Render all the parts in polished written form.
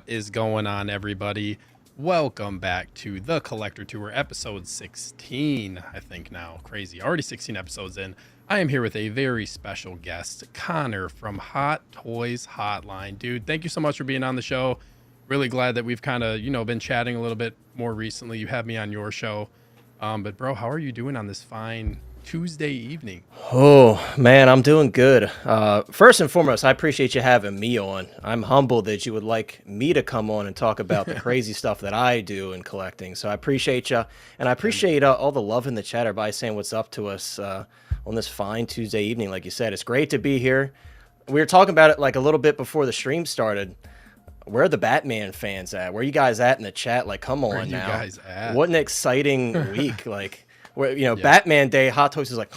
is going on, everybody? Welcome back to the Collector Tour, episode 16, I think now. Crazy. Already 16 episodes in. I am here with a very special guest, Connor from Hot Toys Hotline. Dude, thank you so much for being on the show. Really glad that we've kind of, been chatting a little bit more recently. You had me on your show. But bro, how are you doing on this fine Tuesday evening? Oh, man, I'm doing good. First and foremost, I appreciate you having me on. I'm humbled that you would like me to come on and talk about the crazy stuff that I do in collecting. So I appreciate you. And I appreciate all the love in the chat, everybody saying what's up to us on this fine Tuesday evening. Like you said, it's great to be here. We were talking about it like a little bit before the stream started. Where are the Batman fans at? Where are you guys at in the chat? Like, come on now. Where are you guys at? What an exciting week. Like, where, Yeah. Batman Day, Hot Toys is like,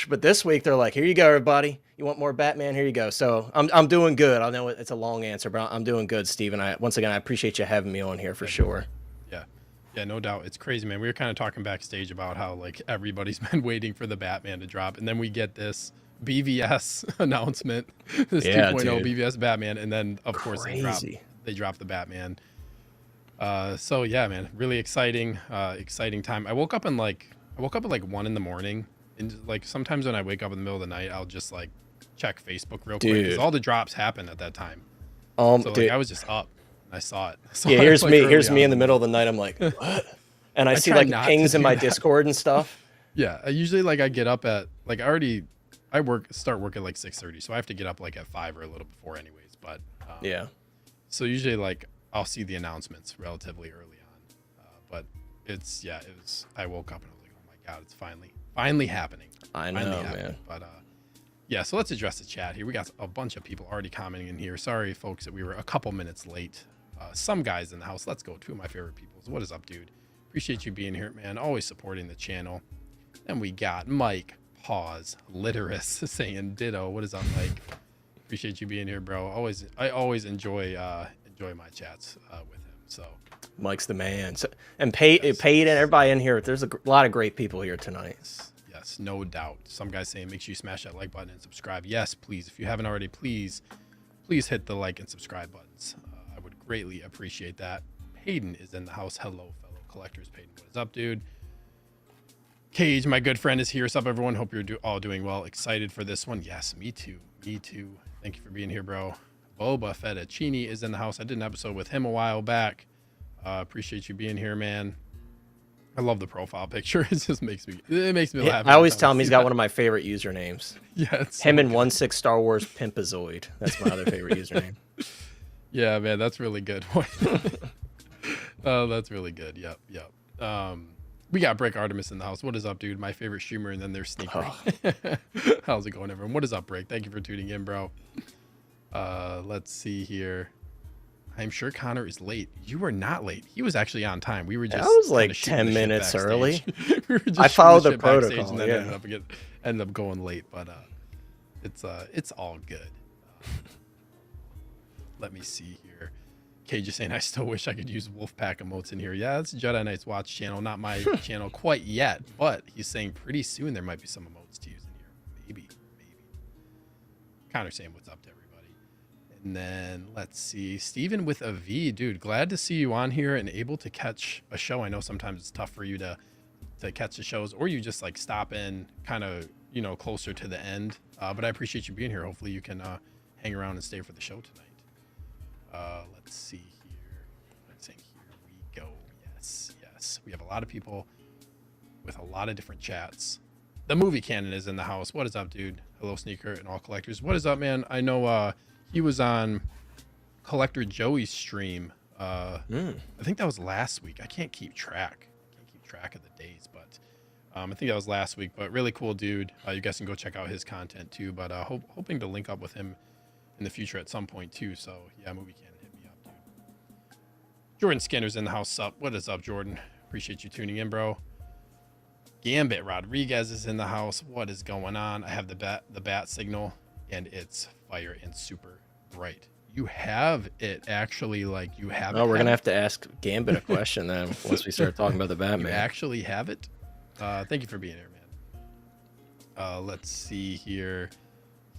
but this week they're like, here you go, everybody. You want more Batman? Here you go. So I'm doing good. I know it's a long answer, but I'm doing good, Steven. Once again, I appreciate you having me on here for sure. Yeah, no doubt. It's crazy, man. We were kind of talking backstage about how like everybody's been waiting for the Batman to drop, and then we get this BVS announcement, this 2.0 BVS Batman, and then of course they drop the Batman. So yeah, man, really exciting time. I woke up at like 1 in the morning, and like sometimes when I wake up in the middle of the night, I'll just like check Facebook real quick because all the drops happen at that time. So like, I was just up and I saw it. So yeah, here's me in the middle of the night. I'm like, what? And I see like pings in my Discord and stuff. Yeah, I usually I get up at like start work at like 6:30, so I have to get up like at 5 or a little before anyways. But yeah, so usually like I'll see the announcements relatively early on, but I woke up and I was like, oh my god, it's finally happening. I know, man. But yeah, so let's address the chat here. We got a bunch of people already commenting in here. Sorry folks that we were a couple minutes late. Some guys in the house. Let's go. Two of my favorite people. What is up, dude? Appreciate you being here, man. Always supporting the channel. And we got Mike Pause Literus saying ditto. What is up, Mike? Appreciate you being here, bro. I always enjoy my chats with him. So Mike's the man. So, and Pate and everybody in here. There's a lot of great people here tonight. Yes, no doubt. Some guys saying make sure you smash that like button and subscribe. Yes, please. If you haven't already, please hit the like and subscribe buttons. I would greatly appreciate that. Hayden is in the house. Hello, fellow collectors. Hayden, what is up, dude? Cage, my good friend, is here. What's up, everyone? Hope you're all doing well. Excited for this one. Yes, me too. Thank you for being here, bro. Boba Fettuccini is in the house. I did an episode with him a while back. Appreciate you being here, man. I love the profile picture. It just makes me laugh. I always tell him he's got one of my favorite usernames. Yeah, it's him and 1/6 Star Wars Pimpazoid. That's my other favorite username. Yeah, man, that's really good. Oh, that's really good. Yep. We got Break Artemis in the house. What is up, dude? My favorite streamer, and then there's Sneaker. How's it going, everyone? What is up, Break? Thank you for tuning in, bro. Let's see here. I'm sure Connor is late. You were not late. He was actually on time. We were just. I was like 10 minutes early. I followed the protocol. And then ended up going late, but it's all good. Let me see here. Cage is saying I still wish I could use Wolfpack emotes in here. Yeah, it's Jedi Knight's Watch channel, not my channel quite yet, but he's saying pretty soon there might be some emotes to use in here. Maybe. Connor saying what's up to everybody. And then let's see, Steven with a V, dude, glad to see you on here and able to catch a show. I know sometimes it's tough for you to catch the shows, or you just like stop in kind of, closer to the end. But I appreciate you being here. Hopefully you can hang around and stay for the show tonight. Let's see here. Here we go. Yes. We have a lot of people with a lot of different chats. The movie canon is in the house. What is up, dude? Hello, Sneaker and all collectors. What is up, man? I know he was on Collector Joey's stream. I think that was last week. I can't keep track of the days, but I think that was last week. But really cool dude. You guys can go check out his content too. But hoping to link up with him in the future at some point too. So yeah, movie canon, hit me up, dude. Jordan Skinner's in the house. Up. What is up, Jordan? Appreciate you tuning in, bro. Gambit Rodriguez is in the house. What is going on? I have the bat signal, and it's fire and super bright. You have it actually, like you have. Oh, we're gonna have to ask Gambit a question then once we start talking about the Batman. You actually have it. Thank you for being here, man. Let's see here.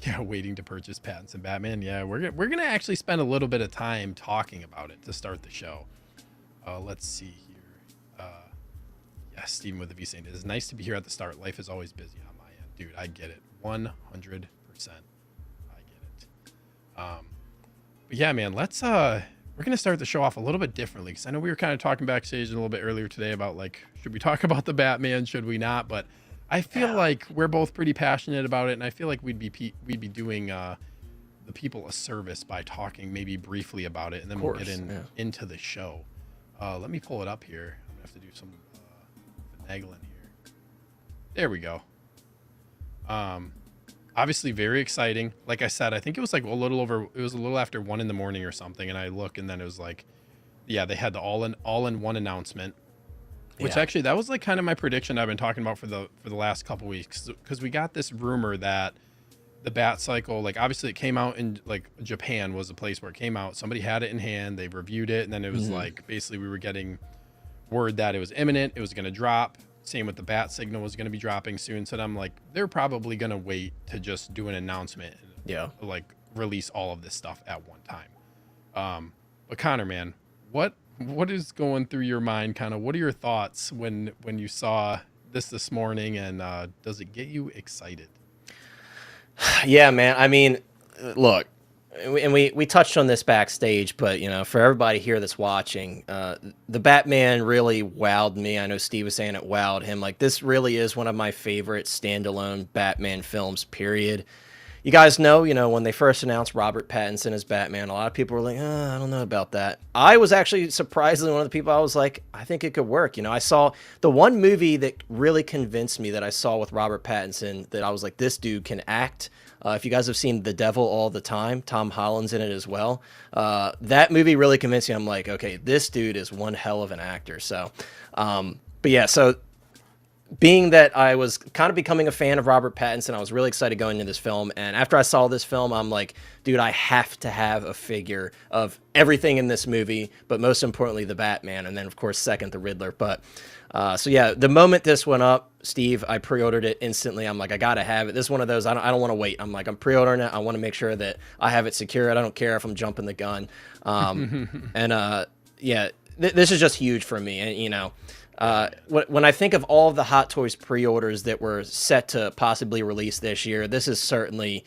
Yeah, waiting to purchase Pattinson Batman. Yeah, we're gonna actually spend a little bit of time talking about it to start the show. Let's see here. Yeah, Steven with the V saying it is nice to be here at the start. Life is always busy on my end, dude. I get it, 100%. I get it. But yeah, man, let's we're gonna start the show off a little bit differently because I know we were kind of talking backstage a little bit earlier today about like, should we talk about the Batman? Should we not? But I feel like we're both pretty passionate about it, and I feel like we'd be doing the people a service by talking maybe briefly about it, and then we'll get into the show. Let me pull it up here. I'm gonna have to do some finagling here. There we go. Obviously very exciting. Like I said, I think it was like a little after 1 a.m. or something, and I look, and then it was like, yeah, they had the all-in-one announcement. Which actually, that was like kind of my prediction I've been talking about for the last couple weeks, because we got this rumor that the Bat Cycle, like obviously it came out in like Japan was the place where it came out. Somebody had it in hand, they reviewed it, and then it was like basically we were getting word that it was imminent, it was going to drop. Same with the Bat Signal was going to be dropping soon. So I'm like, they're probably going to wait to just do an announcement, and like release all of this stuff at one time. But Connor, man, what is going through your mind? Kind of, what are your thoughts when you saw this morning, and does it get you excited? Yeah, man. I mean, look, and we touched on this backstage, but you know, for everybody here that's watching, the Batman really wowed me. I know Steve was saying it wowed him. Like, this really is one of my favorite standalone Batman films, period. You guys know, when they first announced Robert Pattinson as Batman, a lot of people were like, I don't know about that. I was actually surprisingly one of the people I was like, I think it could work. I saw the one movie that really convinced me that I saw with Robert Pattinson that I was like, this dude can act. If you guys have seen The Devil All the Time, Tom Holland's in it as well. That movie really convinced me. I'm like, okay, this dude is one hell of an actor. So, but yeah, so being that I was kind of becoming a fan of Robert Pattinson, I was really excited going into this film. And after I saw this film, I'm like, dude, I have to have a figure of everything in this movie, but most importantly, the Batman. And then, of course, second, the Riddler. But so, yeah, the moment this went up, Steve, I pre-ordered it instantly. I'm like, I got to have it. This is one of those, I don't want to wait. I'm like, I'm pre-ordering it. I want to make sure that I have it secured. I don't care if I'm jumping the gun. Yeah, this is just huge for me. And, when I think of all of the Hot Toys pre-orders that were set to possibly release this year, this is certainly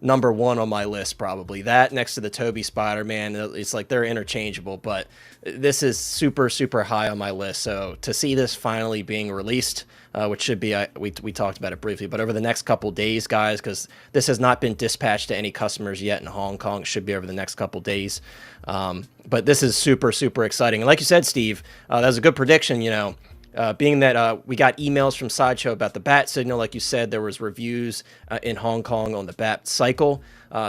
number one on my list, probably. That next to the Toby Spider-Man, it's like they're interchangeable, but this is super, super high on my list. So to see this finally being released, which should be, we talked about it briefly, but over the next couple days, guys, because this has not been dispatched to any customers yet in Hong Kong. It should be over the next couple days. But this is super, super exciting. And like you said, Steve, that was a good prediction, being that we got emails from Sideshow about the Bat Signal. Like you said, there was reviews in Hong Kong on the Bat Cycle.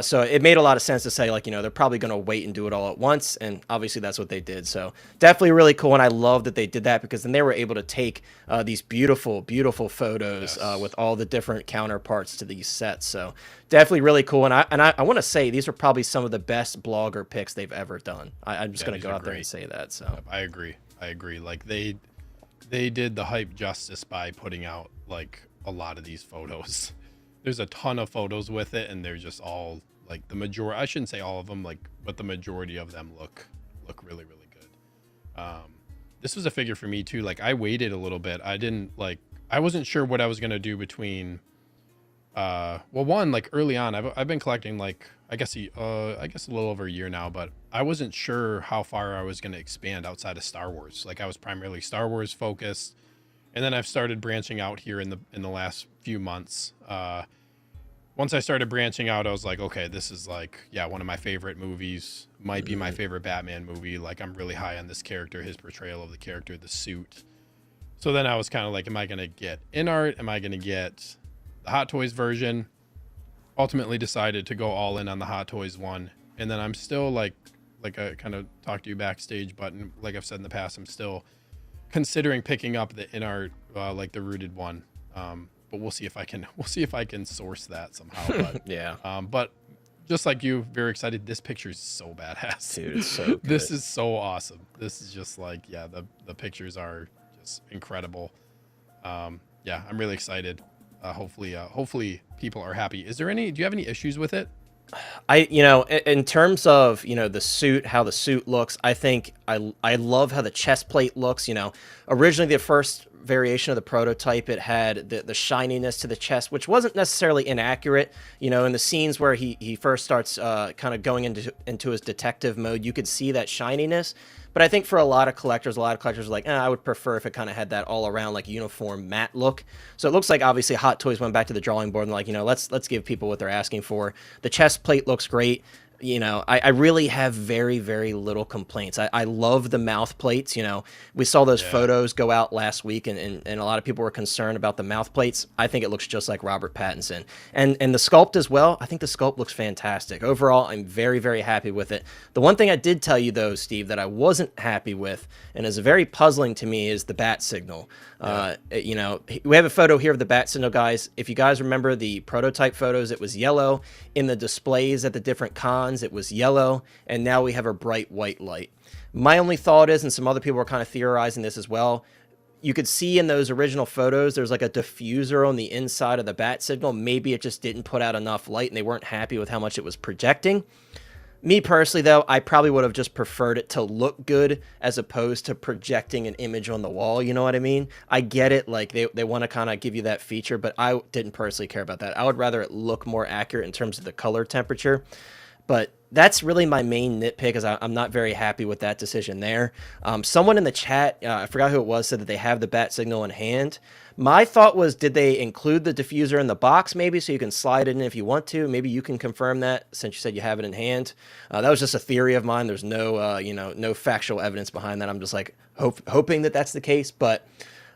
So it made a lot of sense to say, like, they're probably going to wait and do it all at once. And obviously that's what they did. So definitely really cool. And I love that they did that, because then they were able to take these beautiful, beautiful photos with all the different counterparts to these sets. So definitely really cool. And I want to say these are probably some of the best blogger picks they've ever done. I'm just going to go out there and say that. So I agree. Like they did the hype justice by putting out like a lot of these photos. There's a ton of photos with it, and they're just all like the majority. I shouldn't say all of them, like, but the majority of them look really, really good. This was a figure for me too. Like, I waited a little bit. I wasn't sure what I was gonna do between. One, like early on, I've been collecting like I guess a little over a year now, but I wasn't sure how far I was gonna expand outside of Star Wars. Like, I was primarily Star Wars focused. And then I've started branching out here in the last few months. Once I started branching out, I was like, okay, this is like, one of my favorite movies. Might be my favorite Batman movie. Like, I'm really high on this character, his portrayal of the character, the suit. So then I was kind of like, am I going to get in art? Am I going to get the Hot Toys version? Ultimately decided to go all in on the Hot Toys one. And then I'm still like I kind of talked to you backstage, but like I've said in the past, I'm still considering picking up the in art, like the rooted one, but we'll see if I can source that somehow. But, yeah. But just like you, very excited. This picture is so badass, dude. It's so good. This is so awesome. This is just like, the pictures are just incredible. I'm really excited. Hopefully people are happy. Do you have any issues with it? In terms of, the suit, how the suit looks, I think I love how the chest plate looks. Originally the first variation of the prototype, it had the shininess to the chest, which wasn't necessarily inaccurate. In the scenes where he first starts kind of going into his detective mode, you could see that shininess. But I think for a lot of collectors are like, I would prefer if it kind of had that all around like uniform matte look. So it looks like obviously Hot Toys went back to the drawing board and like, let's give people what they're asking for. The chest plate looks great. I really have very, very little complaints. I love the mouth plates. We saw those photos go out last week, and a lot of people were concerned about the mouth plates. I think it looks just like Robert Pattinson. And the sculpt as well, I think the sculpt looks fantastic. Overall, I'm very, very happy with it. The one thing I did tell you, though, Steve, that I wasn't happy with, and is very puzzling to me, is the bat signal. We have a photo here of the bat signal, guys. If you guys remember the prototype photos, it was yellow. In the displays at the different cons, it was yellow, and now we have a bright white light. My only thought is, and some other people were kind of theorizing this as well, you could see in those original photos, there's like a diffuser on the inside of the bat signal. Maybe it just didn't put out enough light, and they weren't happy with how much it was projecting. Me personally, though, I probably would have just preferred it to look good as opposed to projecting an image on the wall. You know what I mean? I get it. Like they want to kind of give you that feature, but I didn't personally care about that. I would rather it look more accurate in terms of the color temperature. But that's really my main nitpick, is I'm not very happy with that decision there. Someone in the chat, I forgot who it was, said that they have the bat signal in hand. My thought was, did they include the diffuser in the box maybe so you can slide it in if you want to? Maybe you can confirm that since you said you have it in hand. That was just a theory of mine. There's no, no factual evidence behind that. I'm just like hoping that that's the case. But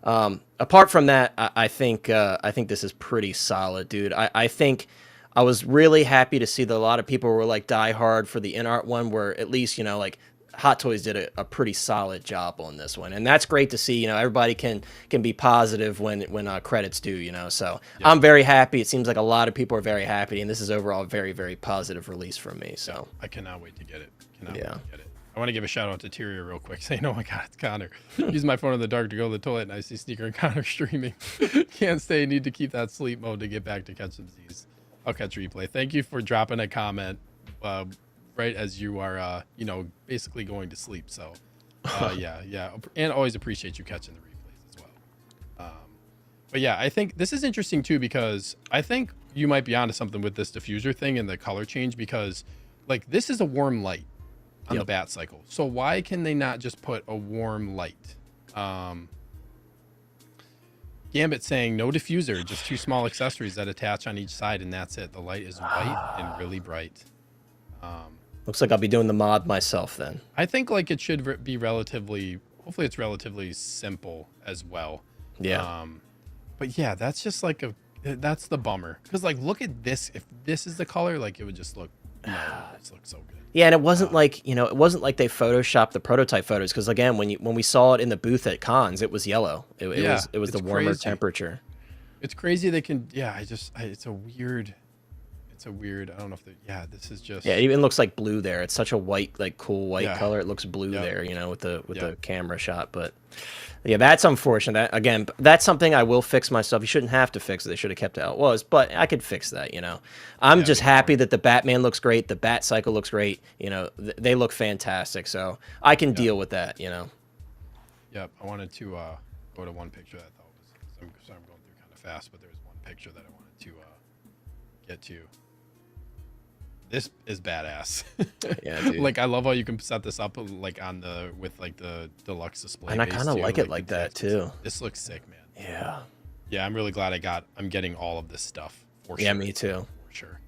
apart from that, I think this is pretty solid, dude. I think I was really happy to see that a lot of people were like die hard for the in-art one, where at least, like Hot Toys did a pretty solid job on this one. And that's great to see. Everybody can be positive when credits due, so yeah. I'm very happy. It seems like a lot of people are very happy, and this is overall a very, very positive release from me. So I cannot wait to get it. I want to give a shout out to Tyria real quick. Say, oh my God, it's Connor. Use my phone in the dark to go to the toilet, and I see Sneaker and Connor streaming. Can't stay. Need to keep that sleep mode to get back to catch some Z's. I'll catch replay. Thank you for dropping a comment right as you are, basically going to sleep. So, yeah. And always appreciate you catching the replays as well. But yeah, I think this is interesting too, because I think you might be onto something with this diffuser thing and the color change, because like this is a warm light on the bat cycle. So why can they not just put a warm light? Gambit saying no diffuser, just two small accessories that attach on each side, and that's it. The light is white and really bright. Looks like I'll be doing the mod myself then. I think like it should be hopefully it's relatively simple as well. Yeah. But yeah, that's just like that's the bummer, because like look at this. If this is the color, like it would just look, it looks so good. Yeah, and it wasn't like it wasn't like they photoshopped the prototype photos, because again, when we saw it in the booth at cons, it was yellow. It was the warmer temperature. It's crazy they can. Yeah, it's a weird. I don't know if this is just. Yeah, it even looks like blue there. It's such a white, like cool white color. It looks blue there, with the camera shot. But yeah, that's unfortunate. That's something I will fix myself. You shouldn't have to fix it. They should have kept it how it was, but I could fix that. I'm just happy that the Batman looks great. The Bat Cycle looks great. They look fantastic. So I can deal with that. Yep. I wanted to go to one picture that I thought was. I'm going through kind of fast, but there's one picture that I wanted to get to. This is badass. Yeah, dude. Like I love how you can set this up like with the deluxe display. And I kind of like it like that too. This looks sick, man. Yeah. Yeah, I'm really glad I'm getting all of this stuff for sure. Yeah, me too. For sure.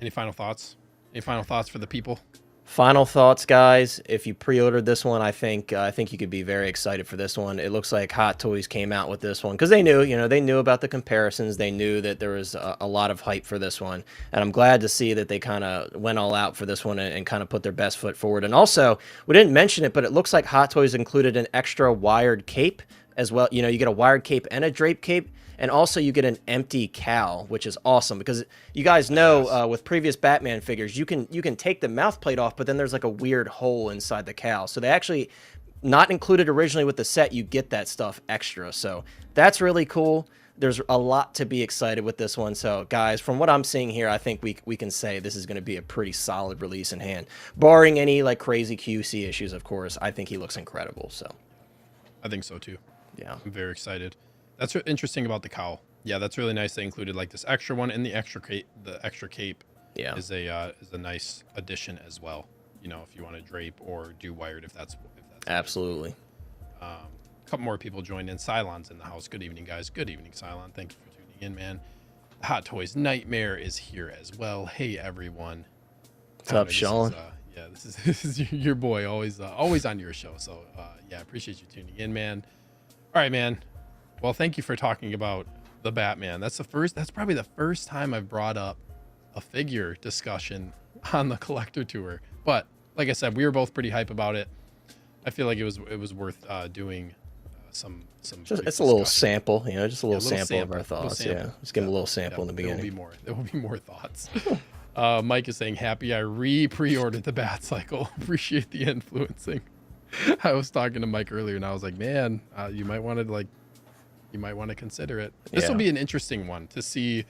Any final thoughts? Any final thoughts for the people? Final thoughts, guys. If you pre-ordered this one, I think you could be very excited for this one. It looks like Hot Toys came out with this one because they knew about the comparisons. They knew that there was a lot of hype for this one, and I'm glad to see that they kind of went all out for this one and kind of put their best foot forward. And also, we didn't mention it, but it looks like Hot Toys included an extra wired cape as well. You get a wired cape and a drape cape. And also you get an empty cowl, which is awesome, because you guys know with previous Batman figures, you can take the mouth plate off, but then there's like a weird hole inside the cowl. So they actually not included originally with the set, you get that stuff extra. So that's really cool. There's a lot to be excited with this one. So guys, from what I'm seeing here, I think we can say this is going to be a pretty solid release in hand, barring any like crazy QC issues. Of course, I think he looks incredible. So I think so too. yeah, I'm very excited. That's what interesting about the cowl. Yeah, that's really nice. They included like this extra one, and the extra cape. The extra cape is a nice addition as well. You know, if you want to drape or do wired, if that's absolutely. A couple more people joined in. Cylon's in the house. Good evening, guys. Good evening, Cylon. Thank you for tuning in, man. Hot Toys Nightmare is here as well. Hey, everyone. What's up, Sean? Yeah, this is your boy, always on your show. So yeah, appreciate you tuning in, man. All right, man. Well, thank you for talking about the Batman. That's probably the first time I've brought up a figure discussion on the collector tour. But like I said, we were both pretty hype about it. I feel like it was worth doing some. It's a little sample, you know, just a little sample of our thoughts. Yeah, just give them a little sample in the beginning. There will be more thoughts. Mike is saying, happy I pre-ordered the Bat Cycle. Appreciate the influencing. I was talking to Mike earlier, and I was like, man, you might want to consider it. This will be an interesting one to see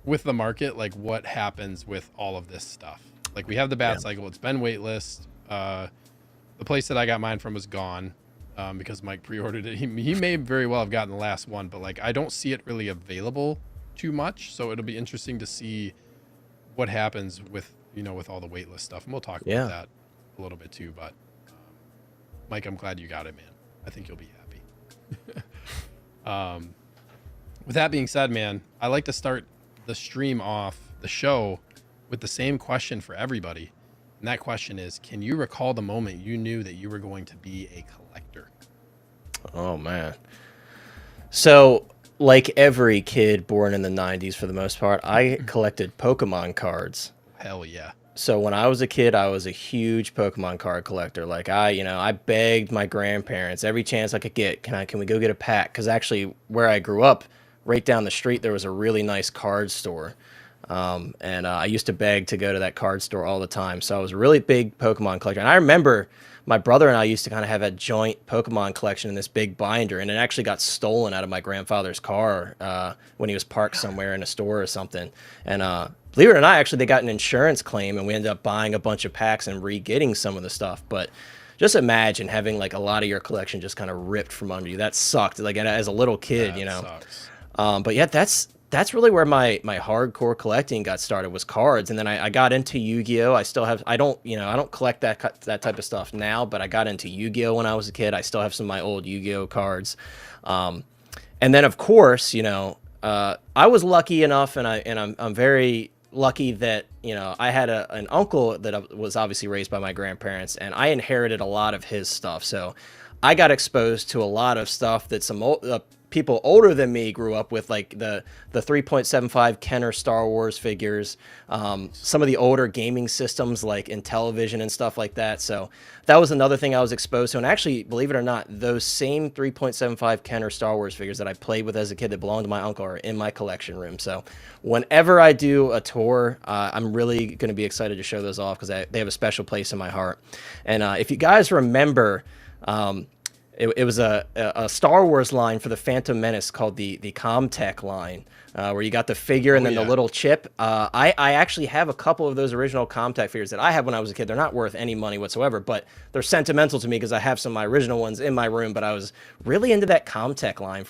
with the market, like what happens with all of this stuff. Like we have the Bat Cycle. It's been waitlist. The place that I got mine from was gone because Mike pre-ordered it. He may very well have gotten the last one, but like I don't see it really available too much. So it'll be interesting to see what happens with with all the waitlist stuff, and we'll talk about that a little bit too. But Mike, I'm glad you got it, man. I think you'll be happy. With that being said, man, I like to start the stream off the show with the same question for everybody. And that question is, can you recall the moment you knew that you were going to be a collector? Oh, man. So, like every kid born in the 90s for the most part, I collected Pokemon cards. Hell yeah. So when I was a kid, I was a huge Pokemon card collector. Like I begged my grandparents every chance I could get, can we go get a pack? Because actually where I grew up, right down the street, there was a really nice card store. And I used to beg to go to that card store all the time. So I was a really big Pokemon collector. And I remember my brother and I used to kind of have a joint Pokemon collection in this big binder. And it actually got stolen out of my grandfather's car when he was parked somewhere in a store or something. And believe it or not, actually, they got an insurance claim. And we ended up buying a bunch of packs and re-getting some of the stuff. But just imagine having like a lot of your collection just kind of ripped from under you. That sucked. Like as a little kid, that sucks. But yeah, that's really where my hardcore collecting got started, was cards. And then I got into Yu-Gi-Oh. I don't collect that type of stuff now, but I got into Yu-Gi-Oh when I was a kid. I still have some of my old Yu-Gi-Oh cards. And then of course, I was lucky enough, and I'm very lucky that I had an uncle that was obviously raised by my grandparents, and I inherited a lot of his stuff. So I got exposed to a lot of stuff that some people older than me grew up with, like the 3.75 Kenner Star Wars figures, some of the older gaming systems like in television and stuff like that. So that was another thing I was exposed to. And actually, believe it or not, those same 3.75 Kenner Star Wars figures that I played with as a kid that belonged to my uncle are in my collection room. So whenever I do a tour, I'm really going to be excited to show those off because they have a special place in my heart. And if you guys remember, it was a Star Wars line for the Phantom Menace called the Comtech line, where you got the figure and then the little chip. I actually have a couple of those original Comtech figures that I had when I was a kid. They're not worth any money whatsoever, but they're sentimental to me because I have some of my original ones in my room. But I was really into that Comtech line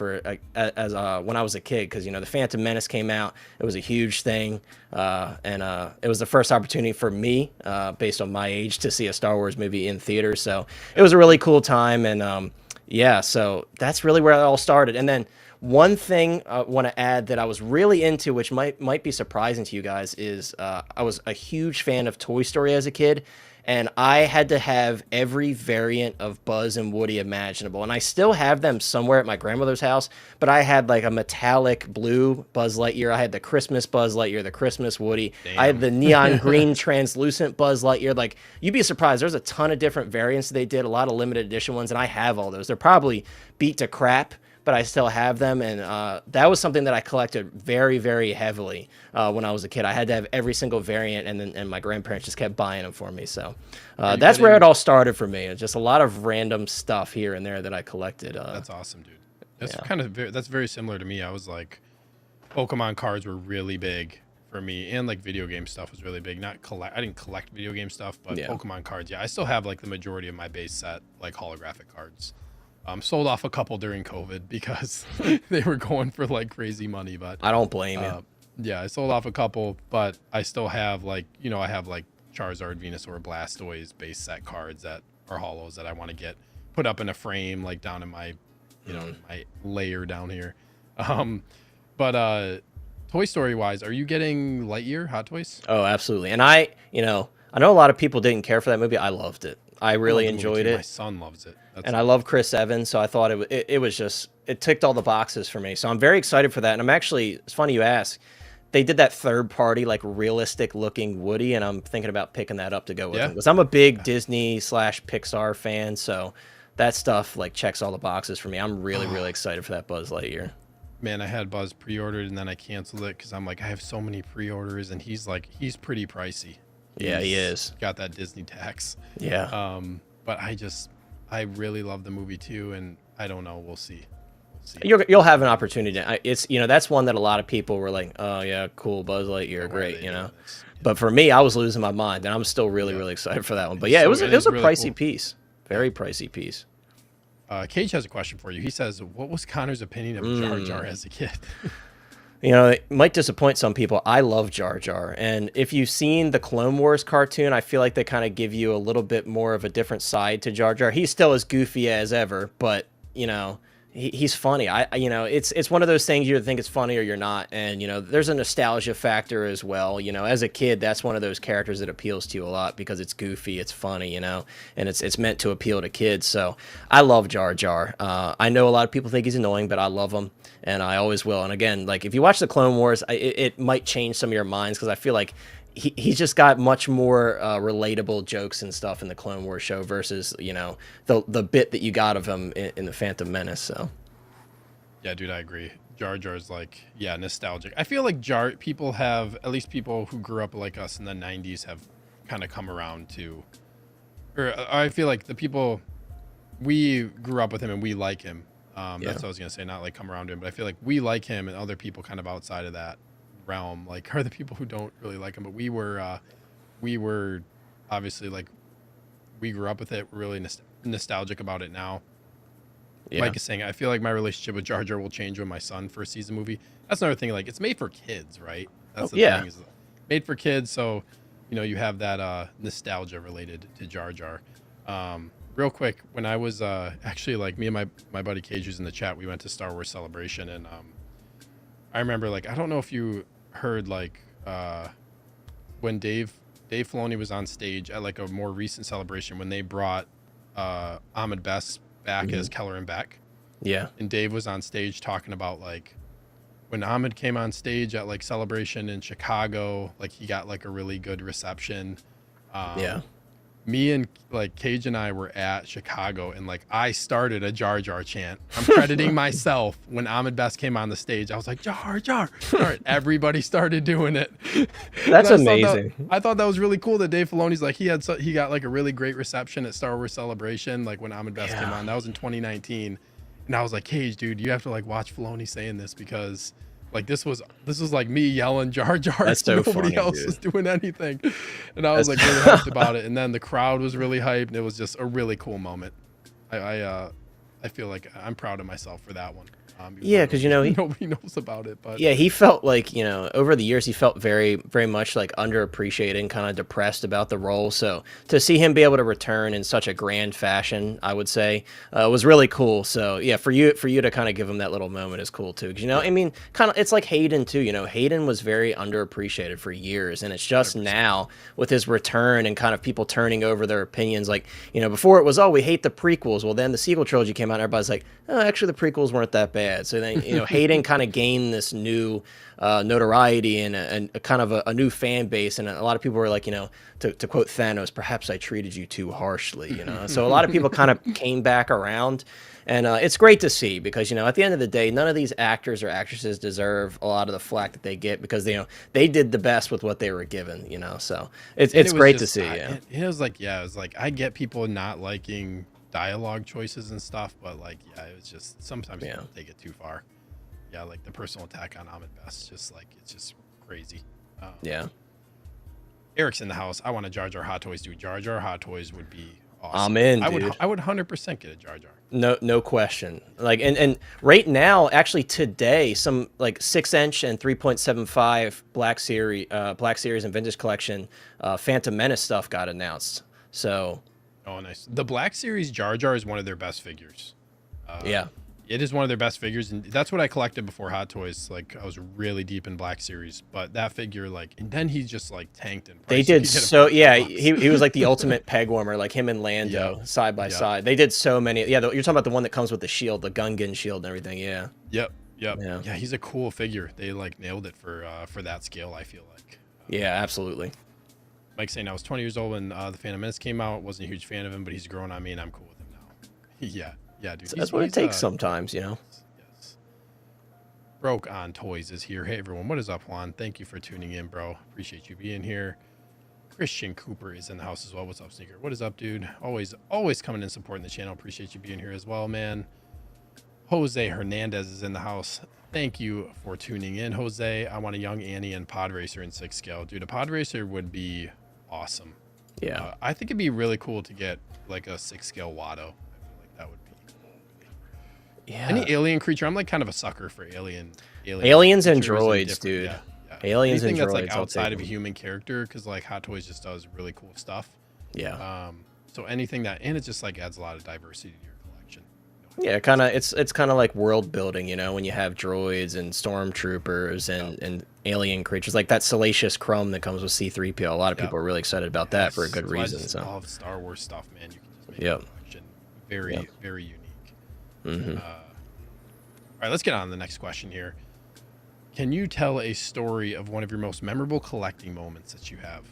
when I was a kid because, the Phantom Menace came out. It was a huge thing. And it was the first opportunity for me, based on my age, to see a Star Wars movie in theaters. So it was a really cool time. And yeah, so that's really where it all started. And then one thing I want to add that I was really into, which might be surprising to you guys, is I was a huge fan of Toy Story as a kid. And I had to have every variant of Buzz and Woody imaginable. And I still have them somewhere at my grandmother's house. But I had like a metallic blue Buzz Lightyear. I had the Christmas Buzz Lightyear, the Christmas Woody. Damn. I had the neon green translucent Buzz Lightyear. Like, you'd be surprised. There's a ton of different variants they did, a lot of limited edition ones. And I have all those. They're probably beat to crap, but I still have them. And that was something that I collected very, very heavily when I was a kid. I had to have every single variant, and my grandparents just kept buying them for me. So that's where it all started for me. It's just a lot of random stuff here and there that I collected. That's awesome, dude. That's that's very similar to me. I was like, Pokemon cards were really big for me, and like video game stuff was really big. I didn't collect video game stuff, but Pokemon cards, I still have like the majority of my base set, like holographic cards. Sold off a couple during COVID because they were going for like crazy money, but I don't blame you. Yeah, I sold off a couple, but I still have like, I have like Charizard, Venusaur, Blastoise base set cards that are holos that I want to get put up in a frame, like down in my, my layer down here. But Toy Story wise, are you getting Lightyear Hot Toys? Oh, absolutely. And I know a lot of people didn't care for that movie. I loved it. I really enjoyed it. My son loves it. And I love Chris Evans, so I thought it was just, it ticked all the boxes for me. So I'm very excited for that. And I'm actually, it's funny you ask, they did that third party, like realistic looking Woody, and I'm thinking about picking that up to go with him. Because I'm a big Disney / Pixar fan, so that stuff like checks all the boxes for me. I'm really, really excited for that Buzz Lightyear. Man, I had Buzz pre-ordered and then I canceled it because I'm like, I have so many pre-orders, and he's pretty pricey. Yeah, he is. Got that Disney tax. Yeah. But I really love the movie too, and I don't know. We'll see. You'll have an opportunity. It's that's one that a lot of people were like, oh yeah, cool, Buzz Lightyear, great, But for me, I was losing my mind, and I'm still really, really excited for that one. But yeah, it was a really pricey piece, very pricey piece. Cage has a question for you. He says, what was Connor's opinion of Jar Jar as a kid? It might disappoint some people. I love Jar Jar. And if you've seen the Clone Wars cartoon, I feel like they kind of give you a little bit more of a different side to Jar Jar. He's still as goofy as ever, but, he's funny. It's one of those things you think it's funny or you're not. And, there's a nostalgia factor as well. As a kid, that's one of those characters that appeals to you a lot because it's goofy, it's funny, and it's meant to appeal to kids. So I love Jar Jar. I know a lot of people think he's annoying, but I love him, and I always will. And again, like if you watch the Clone Wars, it might change some of your minds because I feel like he's just got much more relatable jokes and stuff in the Clone Wars show versus the bit that you got of him in the Phantom Menace. So yeah, dude, I agree. Jar Jar's like nostalgic. I feel like people have, at least people who grew up like us in the 90s, have kind of come around to, or I feel like the people, we grew up with him and we like him. That's what I was gonna say, not like come around to him, but I feel like we like him, and other people kind of outside of that realm like are the people who don't really like him. But we were obviously like, we grew up with it. We're really nostalgic about it now. Mike is saying, I feel like my relationship with Jar Jar will change when my son first sees the movie. That's another thing. Like, it's made for kids, right? That's the thing, is made for kids. So you have that nostalgia related to Jar Jar. Real quick, when I was actually, like, me and my buddy Cage, who's in the chat, we went to Star Wars Celebration, and I remember, like, I don't know if you heard, like, when Dave Filoni was on stage at like a more recent celebration when they brought Ahmed Best back as Keller and Beck. Yeah. And Dave was on stage talking about like when Ahmed came on stage at like Celebration in Chicago, like he got like a really good reception. Me and like Cage and I were at Chicago, and like I started a Jar Jar chant. I'm crediting myself. When Ahmed Best came on the stage, I was like, Jar Jar. All right, everybody started doing it. That's amazing. I thought that was really cool that Dave Filoni's like he got like a really great reception at Star Wars Celebration, like when Ahmed Best came on. That was in 2019, and I was like, Cage, dude, you have to like watch Filoni saying this, because like this was like me yelling Jar Jar. That's so Nobody funny, else dude. was doing anything, and I was like really hyped about it. And then the crowd was really hyped, and it was just a really cool moment. I feel like I'm proud of myself for that one. Yeah, because nobody knows about it, but he felt like over the years he felt very, very much like underappreciated and kind of depressed about the role. So to see him be able to return in such a grand fashion, I would say, was really cool. So yeah, for you to kind of give him that little moment is cool too. Because I mean, kind of it's like Hayden too. Hayden was very underappreciated for years, and it's just 100%. Now with his return and kind of people turning over their opinions. Like before it was, oh, we hate the prequels. Well, then the sequel trilogy came out, and everybody's like, oh, actually the prequels weren't that bad. So then, Hayden kind of gained this new notoriety and a kind of a new fan base. And a lot of people were like, to quote Thanos, perhaps I treated you too harshly, So a lot of people kind of came back around. And it's great to see because, you know, at the end of the day, none of these actors or actresses deserve a lot of the flack that they get because, you know, they did the best with what they were given, you know. So And it's it was great to just, see. Yeah. it was like, yeah, it was like, I get people not liking dialogue choices and stuff, but like, yeah, it was just, sometimes Yeah. people take it too far. Yeah, like the personal attack on Ahmed Best, just like, it's just crazy. Yeah. Eric's in the house. I want a Jar Jar Hot Toys, dude. Jar Jar Hot Toys would be I'm awesome. in, I dude. would 100% get a Jar Jar. No question. Like and right now, actually today, some like 6-inch and 3.75 Black Series and Vintage Collection Phantom Menace stuff got announced. So Oh, nice. The Black Series Jar Jar is one of their best figures. yeah. It is one of their best figures, and that's what I collected before Hot Toys. Like, I was really deep in Black Series, but that figure, like, and then he just like tanked in price. They You did could get him so for yeah, $50. he was like the ultimate peg warmer, like him and Lando side by Yep. side. They did so many. Yeah, you're talking about the one that comes with the shield, the Gungan shield and everything. Yeah. Yep. Yeah. Yeah, he's a cool figure. They like nailed it for that scale, I feel like. Yeah, absolutely. Mike saying I was 20 years old when the Phantom Menace came out. Wasn't a huge fan of him, but he's grown on me, and I'm cool with him now. yeah, dude. So that's what it takes sometimes, you know. Yes. Broke on Toys is here. Hey everyone, what is up, Juan? Thank you for tuning in, bro. Appreciate you being here. Christian Cooper is in the house as well. What's up, Sneaker? What is up, dude? Always coming in supporting the channel. Appreciate you being here as well, man. Jose Hernandez is in the house. Thank you for tuning in, Jose. I want a young Annie and Pod Racer in 6 scale. Dude, a Pod Racer would be awesome. Yeah. I think it'd be really cool to get like a 6 scale Watto. I feel like that would be Yeah. any alien creature. I'm like kind of a sucker for Aliens and creatures droids, different- dude. yeah. Aliens Anything and that's like droids, I'll outside take of a them. human character, because like Hot Toys just does really cool stuff. Yeah. So anything that, and it just like adds a lot of diversity to your collection. Yeah, kind of. It's kind of like world building, you know, when you have droids and stormtroopers and alien creatures like that Salacious Crumb that comes with C-3PO. A lot of people are really excited about that for a good That's why I reason. just So love Star Wars stuff, man. You can just make Yep. a collection very unique. Mhm. All right, let's get on to the next question here. Can you tell a story of one of your most memorable collecting moments that you have?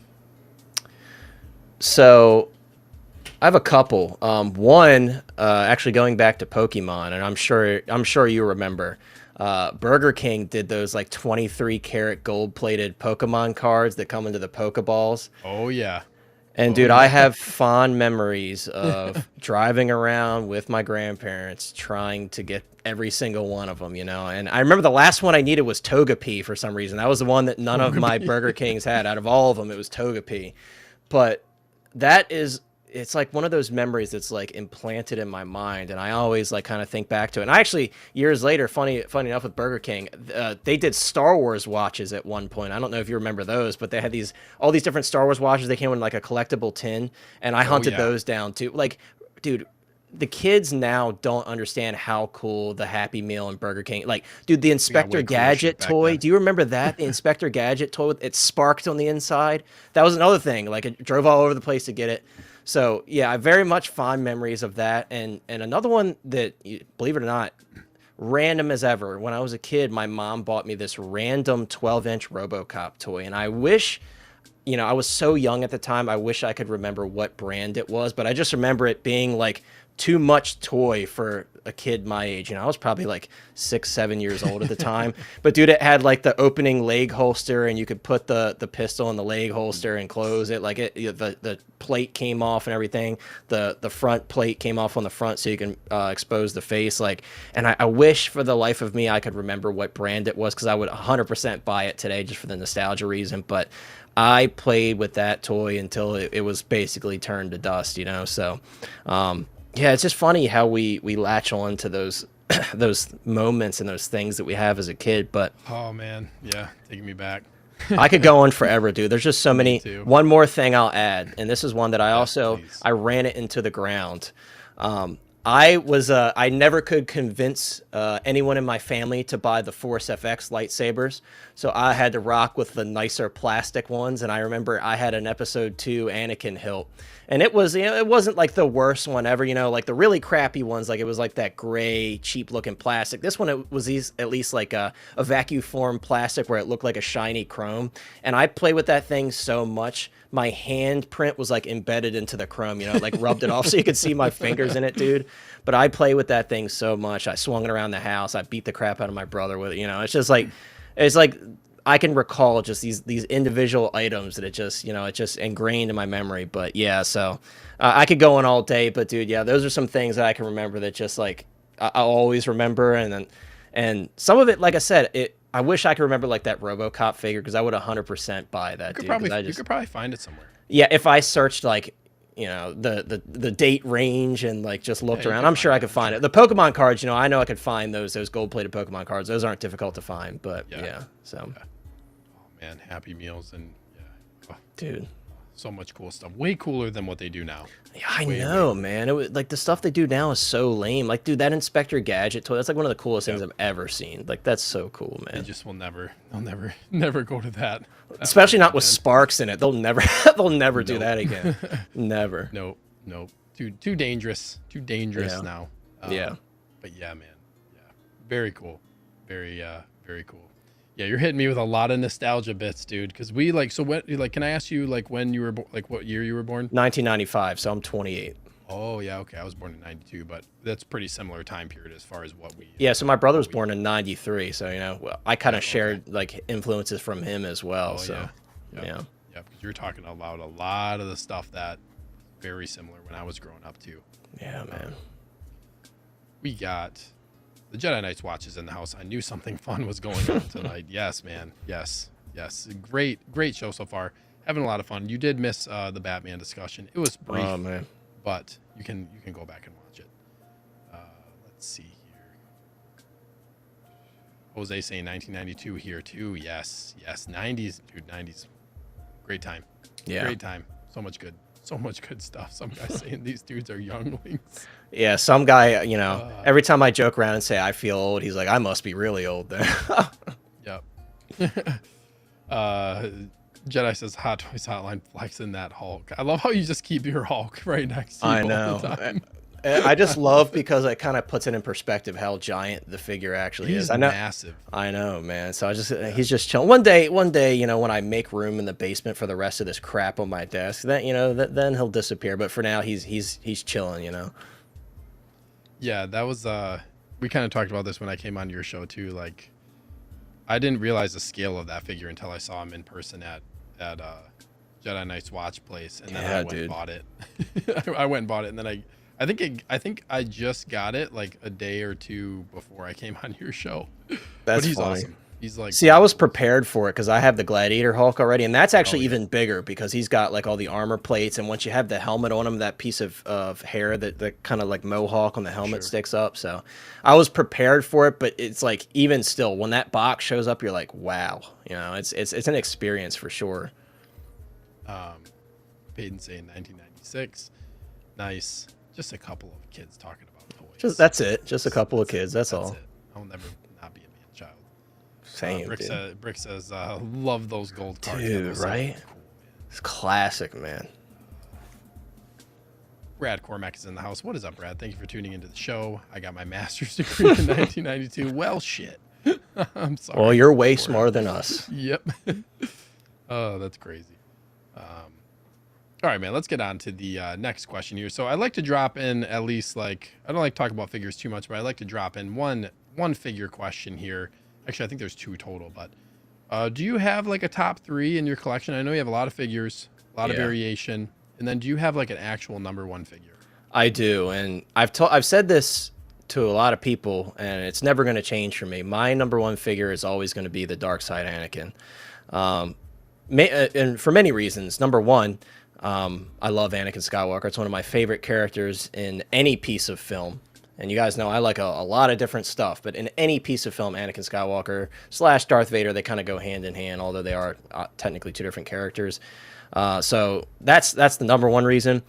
So I have a couple. One actually going back to Pokemon, and I'm sure you remember. Burger King did those like 23 karat gold plated Pokemon cards that come into the Pokeballs. Oh yeah. And dude, I have fond memories of driving around with my grandparents trying to get every single one of them, you know. And I remember the last one I needed was Togepi for some reason. That was the one that none of my Burger Kings had. Out of all of them, it was Togepi. But it's like one of those memories that's like implanted in my mind, and I always like kind of think back to it. And I actually years later, funny enough, with Burger King, they did Star Wars watches at one point. I don't know if you remember those, but they had all these different Star Wars watches. They came in like a collectible tin, and I hunted those down too. Like, dude, the kids now don't understand how cool the Happy Meal and Burger King. Like, dude, the Inspector Gadget toy. Do you remember that? The Inspector Gadget toy, it sparked on the inside. That was another thing. Like, it drove all over the place to get it. So yeah, I very much fond memories of that. And another one that, believe it or not, random as ever. When I was a kid, my mom bought me this random 12-inch RoboCop toy, and I wish, you know, I was so young at the time, I wish I could remember what brand it was, but I just remember it being like too much toy for a kid my age. You know, I was probably like 6, 7 years old at the time. But dude, it had like the opening leg holster, and you could put the pistol in the leg holster and close it. Like the plate came off and everything. The front plate came off on the front so you can expose the face. Like, and I wish for the life of me I could remember what brand it was, because I would 100% buy it today just for the nostalgia reason. But I played with that toy until it was basically turned to dust, you know. So yeah, it's just funny how we latch on to those those moments and those things that we have as a kid. But oh man, yeah, taking me back. I could go on forever, dude. There's just so many. too. One more thing I'll add, and this is one that I please. I ran it into the ground. I never could convince anyone in my family to buy the Force FX lightsabers, so I had to rock with the nicer plastic ones. And I remember I had an episode 2 Anakin hilt, And it was, it wasn't like the worst one ever, like the really crappy ones, like it was like that gray, cheap looking plastic. This one, it was at least like a vacuum form plastic where it looked like a shiny chrome. And I played with that thing so much, my handprint was like embedded into the chrome, like rubbed it off so you could see my fingers in it, dude. But I play with that thing so much. I swung it around the house. I beat the crap out of my brother with it. It's just like, I can recall just these individual items that it just ingrained in my memory. But yeah, so I could go on all day, but dude, yeah, those are some things that I can remember that just like I'll always remember. And some of it, like I said, I wish I could remember like that RoboCop figure, because I would 100% buy that. You could probably find it somewhere. Yeah, if I searched like the date range and like just looked around, I'm sure I could find it. The Pokemon cards, I know I could find those gold-plated Pokemon cards. Those aren't difficult to find, but yeah. So. Yeah. Oh man, Happy Meals and dude, so much cool stuff. Way cooler than what they do now. Yeah, I know, man. It was like the stuff they do now is so lame. Like, dude, that Inspector Gadget toy, that's like one of the coolest things I've ever seen. Like, that's so cool, man. They just will never go to that. Especially not with Sparks in it. They'll never do that again. Never. Nope. Too dangerous. Too dangerous now. Yeah. But yeah, man. Yeah. Very cool. Very cool. Yeah, you're hitting me with a lot of nostalgia bits, dude. Because can I ask you like when you were like what year you were born? 1995. So I'm 28. Oh yeah, okay. I was born in 92, but that's pretty similar time period as far as what we. Yeah, so my brother was born in 93, so I kind of shared like influences from him as well. So yeah, because you're talking about a lot of the stuff that very similar when I was growing up too. Yeah, man. We got the Jedi Knights watches in the house. I knew something fun was going on tonight. Yes, man. Yes. Great show so far. Having a lot of fun. You did miss the Batman discussion. It was brief, but you can go back and watch it. Let's see here. Jose saying 1992 here too. Yes. 90s, dude. 90s. Great time. Yeah. Great time. So much good stuff. Some guys saying these dudes are younglings. Yeah, some guy, every time I joke around and say I feel old, he's like, I must be really old then. Yep. Jedi says Hot Toys Hotline flexing that Hulk. I love how you just keep your Hulk right next to you all the time. I just love because it kind of puts it in perspective how giant the figure actually is. He's massive. I know, man. So he's just chilling. One day, when I make room in the basement for the rest of this crap on my desk, then then he'll disappear. But for now, he's chilling. Yeah, that was we kind of talked about this when I came on your show too. Like, I didn't realize the scale of that figure until I saw him in person at Jedi Knight's watch place, and then I went and bought it. I went and bought it, and then I think I just got it like a day or two before I came on your show. That's he's funny. Awesome. He's like, see, I was prepared for it because I have the Gladiator Hulk already, and that's actually even bigger because he's got like all the armor plates, and once you have the helmet on him, that piece of hair that kind of like mohawk on the helmet sticks up. So I was prepared for it, but it's like even still, when that box shows up, you're like, wow, it's an experience for sure. Peyton saying 1996, nice. Just a couple of kids talking about toys. That's it. Just a couple of kids. That's all. It. I'll never not be a man child. Same. Brick says, love those gold cards. Dude, right? Cool, it's classic, man. Brad Cormack is in the house. What is up, Brad? Thank you for tuning into the show. I got my master's degree in 1992. Well, shit. I'm sorry. Well, you're way smarter than us. Yep. Oh, that's crazy. All right, man, let's get on to the next question here. So I like to drop in at least I don't like to talk about figures too much, but I like to drop in one figure question here. Actually, I think there's two total, but do you have like a top 3 in your collection? I know you have a lot of figures, a lot of variation. And then do you have like an actual number 1 figure? I do. And I've said this to a lot of people, and it's never going to change for me. My number 1 figure is always going to be the Dark Side Anakin. And for many reasons. Number 1, I love Anakin Skywalker. It's one of my favorite characters in any piece of film. And you guys know I like a lot of different stuff, but in any piece of film, Anakin Skywalker / Darth Vader, they kind of go hand in hand, although they are technically 2 different characters. So that's the number 1 reason.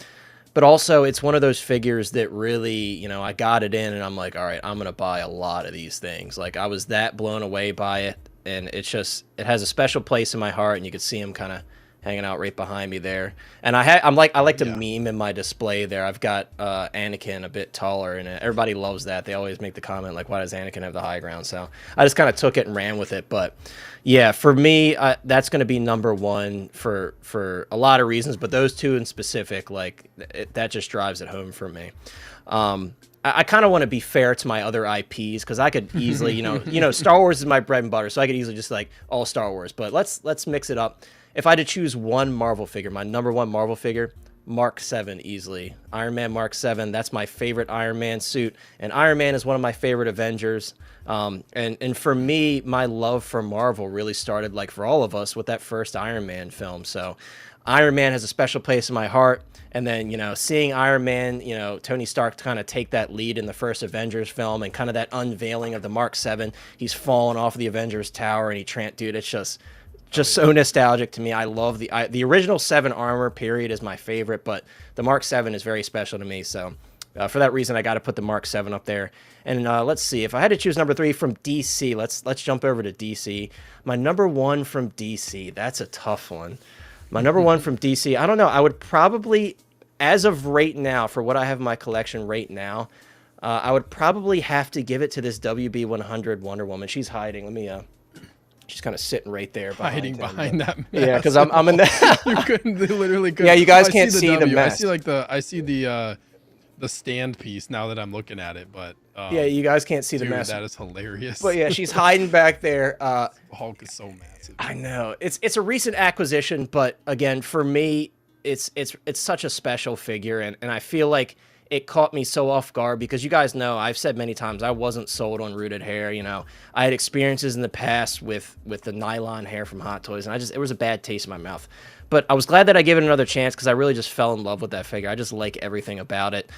But also, it's one of those figures that really, I got it in, and I'm like, all right, I'm going to buy a lot of these things. Like, I was that blown away by it, and it has a special place in my heart, and you could see him kind of hanging out right behind me there. And I like to Yeah. meme in my display there. I've got Anakin a bit taller, and everybody loves that. They always make the comment like, "Why does Anakin have the high ground?" So I just kind of took it and ran with it. But yeah, for me, that's going to be number one for a lot of reasons. But those two in specific, like that just drives it home for me. I kind of want to be fair to my other IPs because I could easily, Star Wars is my bread and butter, so I could easily just like all Star Wars. But let's mix it up. If I had to choose one Marvel figure, my number one Marvel figure, Mark 7 easily. Iron Man Mark 7, that's my favorite Iron Man suit. And Iron Man is one of my favorite Avengers. And for me, my love for Marvel really started, like for all of us, with that first Iron Man film. So Iron Man has a special place in my heart. And then, seeing Iron Man, Tony Stark kind of take that lead in the first Avengers film and kind of that unveiling of the Mark 7. He's falling off the Avengers Tower and dude, it's just so nostalgic to me. I love the original 7 armor period is my favorite, but the Mark 7 is very special to me. So for that reason, I got to put the Mark 7 up there. And let's see, if I had to choose number 3 from DC, let's jump over to DC. My number 1 from DC, that's a tough one. My number 1 from DC, I don't know. I would probably, as of right now, for what I have in my collection right now, I would probably have to give it to this WB-100 Wonder Woman. She's hiding. Let me she's kind of sitting right there Hiding behind that mess. Yeah, because I'm in the You couldn't literally couldn't. Yeah, you guys I can't see the W. mess. I see the stand piece now that I'm looking at it, but yeah, you guys can't see the dude, mess. that is hilarious. But yeah, she's hiding back there. Hulk is so massive. I know. It's a recent acquisition, but again, for me, it's such a special figure, and I feel like it caught me so off guard because you guys know I've said many times I wasn't sold on rooted hair. I had experiences in the past with the nylon hair from Hot Toys, and it was a bad taste in my mouth. But I was glad that I gave it another chance because I really just fell in love with that figure. I just like everything about it.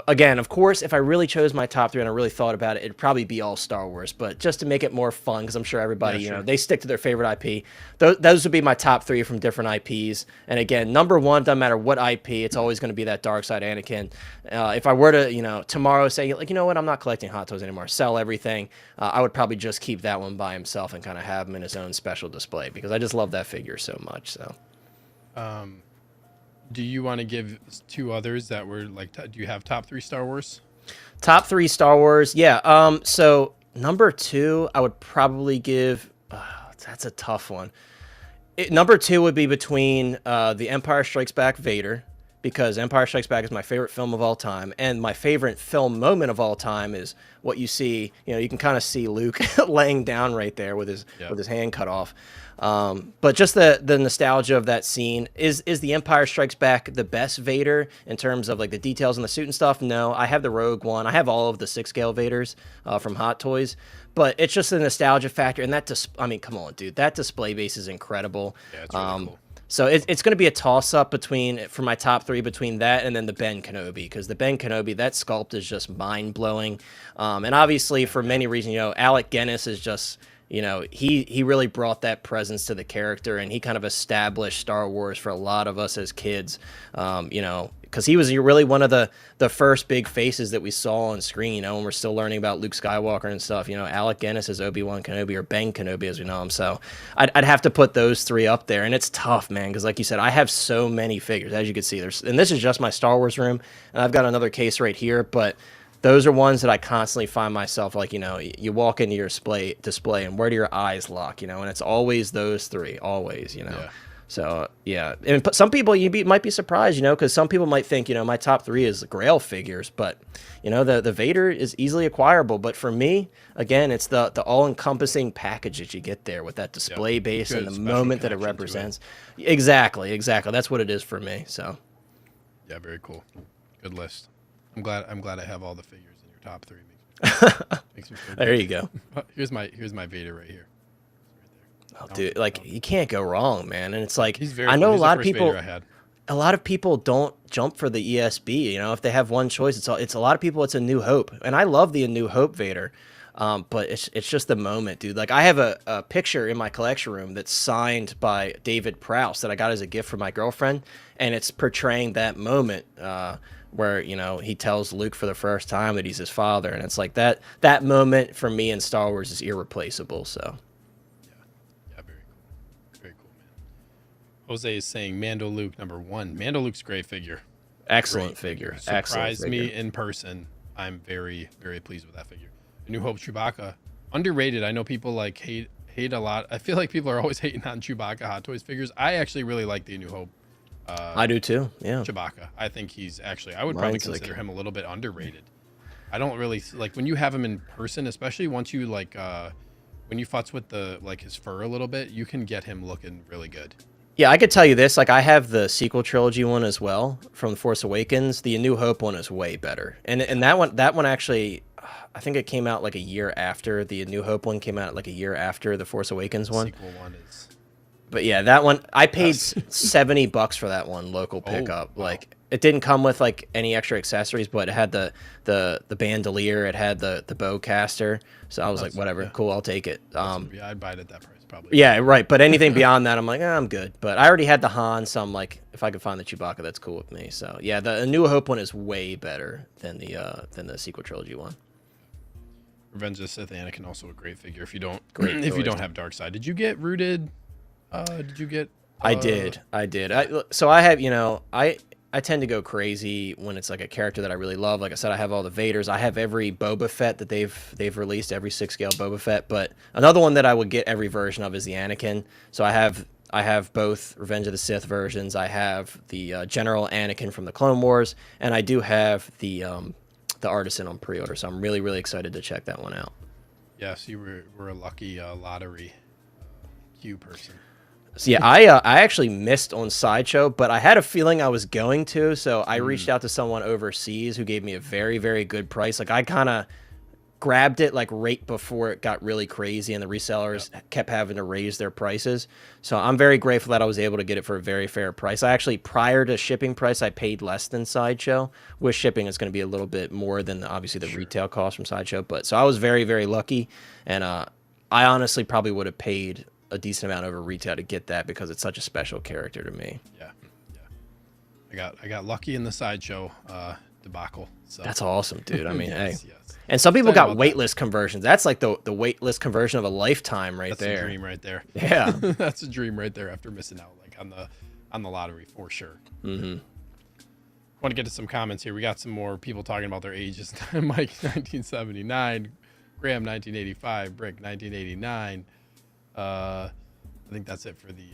Again, of course, if I really chose my top 3 and I really thought about it, it'd probably be all Star Wars. But just to make it more fun, because I'm sure everybody, they stick to their favorite IP. Those would be my top 3 from different IPs. And again, number 1, doesn't matter what IP, it's always going to be that Dark Side Anakin. If I were to, tomorrow say, like, you know what, I'm not collecting Hot Toys anymore, sell everything, I would probably just keep that one by himself and kind of have him in his own special display because I just love that figure so much. So. Do you want to give 2 others that were like? Do you have top 3 Star Wars? Top 3 Star Wars, yeah. So number 2, I would probably give. That's a tough one. Number 2 would be between The Empire Strikes Back Vader, because Empire Strikes Back is my favorite film of all time, and my favorite film moment of all time is what you see. You can kind of see Luke laying down right there with his hand cut off. But just the nostalgia of that scene. Is The Empire Strikes Back the best Vader in terms of like the details in the suit and stuff? No, I have the Rogue One. I have all of the 6-scale Vaders from Hot Toys. But it's just the nostalgia factor, and I mean, come on, dude, that display base is incredible. Yeah, it's really cool. So it's going to be a toss-up for my top 3 between that and then the Ben Kenobi, because the Ben Kenobi, that sculpt is just mind-blowing. And obviously, for many reasons, Alec Guinness is just, he really brought that presence to the character, and he kind of established Star Wars for a lot of us as kids, because he was really one of the first big faces that we saw on screen, when we're still learning about Luke Skywalker and stuff. Alec Guinness is Obi-Wan Kenobi, or Ben Kenobi as we know him. So I'd have to put those 3 up there, and it's tough, man, because like you said, I have so many figures, as you can see. And this is just my Star Wars room, and I've got another case right here, but those are ones that I constantly find myself like, you walk into your display and where do your eyes lock, and it's always those 3, always, Yeah. So, yeah. And some people might be surprised, because some people might think, my top 3 is Grail figures, but, the Vader is easily acquirable. But for me, again, it's the all-encompassing package that you get there with that display base and the moment that it represents. Exactly. That's what it is for me. So, yeah, very cool. Good list. I'm glad I have all the figures in your top 3. Makes me feel good. There you go. Here's my Vader right here. Oh, dude, like you can't go wrong, man. And it's like I know a lot of people. A lot of people don't jump for the ESB. If they have one choice, it's a lot of people. It's A New Hope, and I love the A New Hope Vader. But it's just the moment, dude. Like I have a picture in my collection room that's signed by David Prowse that I got as a gift from my girlfriend, and it's portraying that moment where he tells Luke for the first time that he's his father, and it's like that moment for me in Star Wars is irreplaceable. So. Jose is saying Mando Luke #1. Mando Luke's great figure. Excellent Great figure. Excellent Surprised figure. me in person. I'm very, very pleased with that figure. A New Hope Chewbacca. Underrated. I know people like hate a lot. I feel like people are always hating on Chewbacca Hot Toys figures. I actually really like the New Hope I do too. Yeah. Chewbacca. I think he's actually, I would probably Mine's consider like, him a little bit underrated. I don't really like when you have him in person, especially once you like when you futz with the like his fur a little bit, you can get him looking really good. yeah, I could tell you this. Like, I have the sequel trilogy one as well from The Force Awakens. The A New Hope one is way better, and that one actually, I think it came out like a year after the A New Hope one came out, like a year after the Force Awakens The one. sequel one is But yeah, that one I paid best. $70 for that one local Oh, pickup. wow. Like, it didn't come with like any extra accessories, but it had the bandolier, it had the bowcaster. So I was like, That's, whatever, yeah. cool, I'll take it. Yeah, I'd buy it at that price probably. Yeah, right. But anything beyond that, I'm like, I'm good. But I already had the Han, so I'm like, if I could find the Chewbacca, that's cool with me. So yeah, the A New Hope one is way better than the sequel trilogy one. Revenge of the Sith Anakin also a great figure if you don't Great if you choice. don't have Dark Side. Did you get rooted? Did you get I did. So I have, I tend to go crazy when it's like a character that I really love. Like I said, I have all the Vaders. I have every Boba Fett that they've released, every 6-scale Boba Fett. But another one that I would get every version of is the Anakin. So I have both Revenge of the Sith versions. I have the General Anakin from the Clone Wars, and I do have the Artisan on pre-order. So I'm really, really excited to check that one out. Yes, you were a lucky lottery Q person. So yeah, I actually missed on Sideshow, but I had a feeling I was going to, so I reached out to someone overseas who gave me a very, very good price. Like, I kind of grabbed it like right before it got really crazy and the resellers kept having to raise their prices. So I'm very grateful that I was able to get it for a very fair price. I actually, prior to shipping price, I paid less than Sideshow. With shipping, it's going to be a little bit more than obviously the retail cost from Sideshow. But so I was very, very lucky, and I honestly probably would have paid a decent amount over retail to get that because it's such a special character to me. Yeah, yeah. I got lucky in the Sideshow debacle. So That's awesome, dude. I mean, yes, hey. yes. And some people Excited got about that. waitlist conversions. That's like the waitlist conversion of a lifetime right That's there. a dream right there. Yeah. That's a dream right there after missing out like on the lottery for sure. Mm-hmm. Want to get to some comments here. We got some more people talking about their ages. Mike 1979, Graham 1985, Brick 1989. I think that's it for the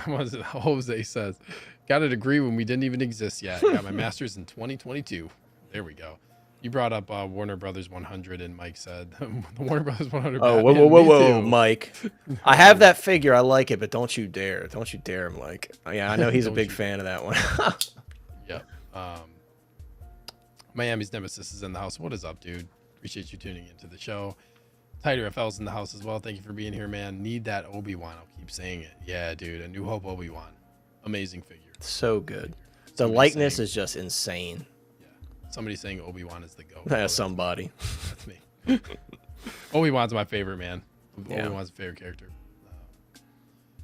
what was it? Jose says, got a degree when we didn't even exist yet. Got my master's in 2022. There we go. You brought up Warner Brothers 100, and Mike said the Warner Brothers 100. Oh, Batman, whoa, me too. Mike. I have that figure. I like it, but don't you dare. Don't you dare, Mike. Yeah, I know he's a Don't big you fan of that one. Yep. Miami's Nemesis is in the house. What is up, dude? Appreciate you tuning into the show. Tighter FL's in the house as well. Thank you for being here, man. Need that Obi-Wan. I'll keep saying it. Yeah, dude. A New Hope Obi-Wan. Amazing figure. So good. The Somebody likeness saying- is just insane. Yeah. Somebody saying Obi-Wan is the GOAT. Somebody. That's me. Obi-Wan's my favorite, man. Yeah. Obi-Wan's a favorite character.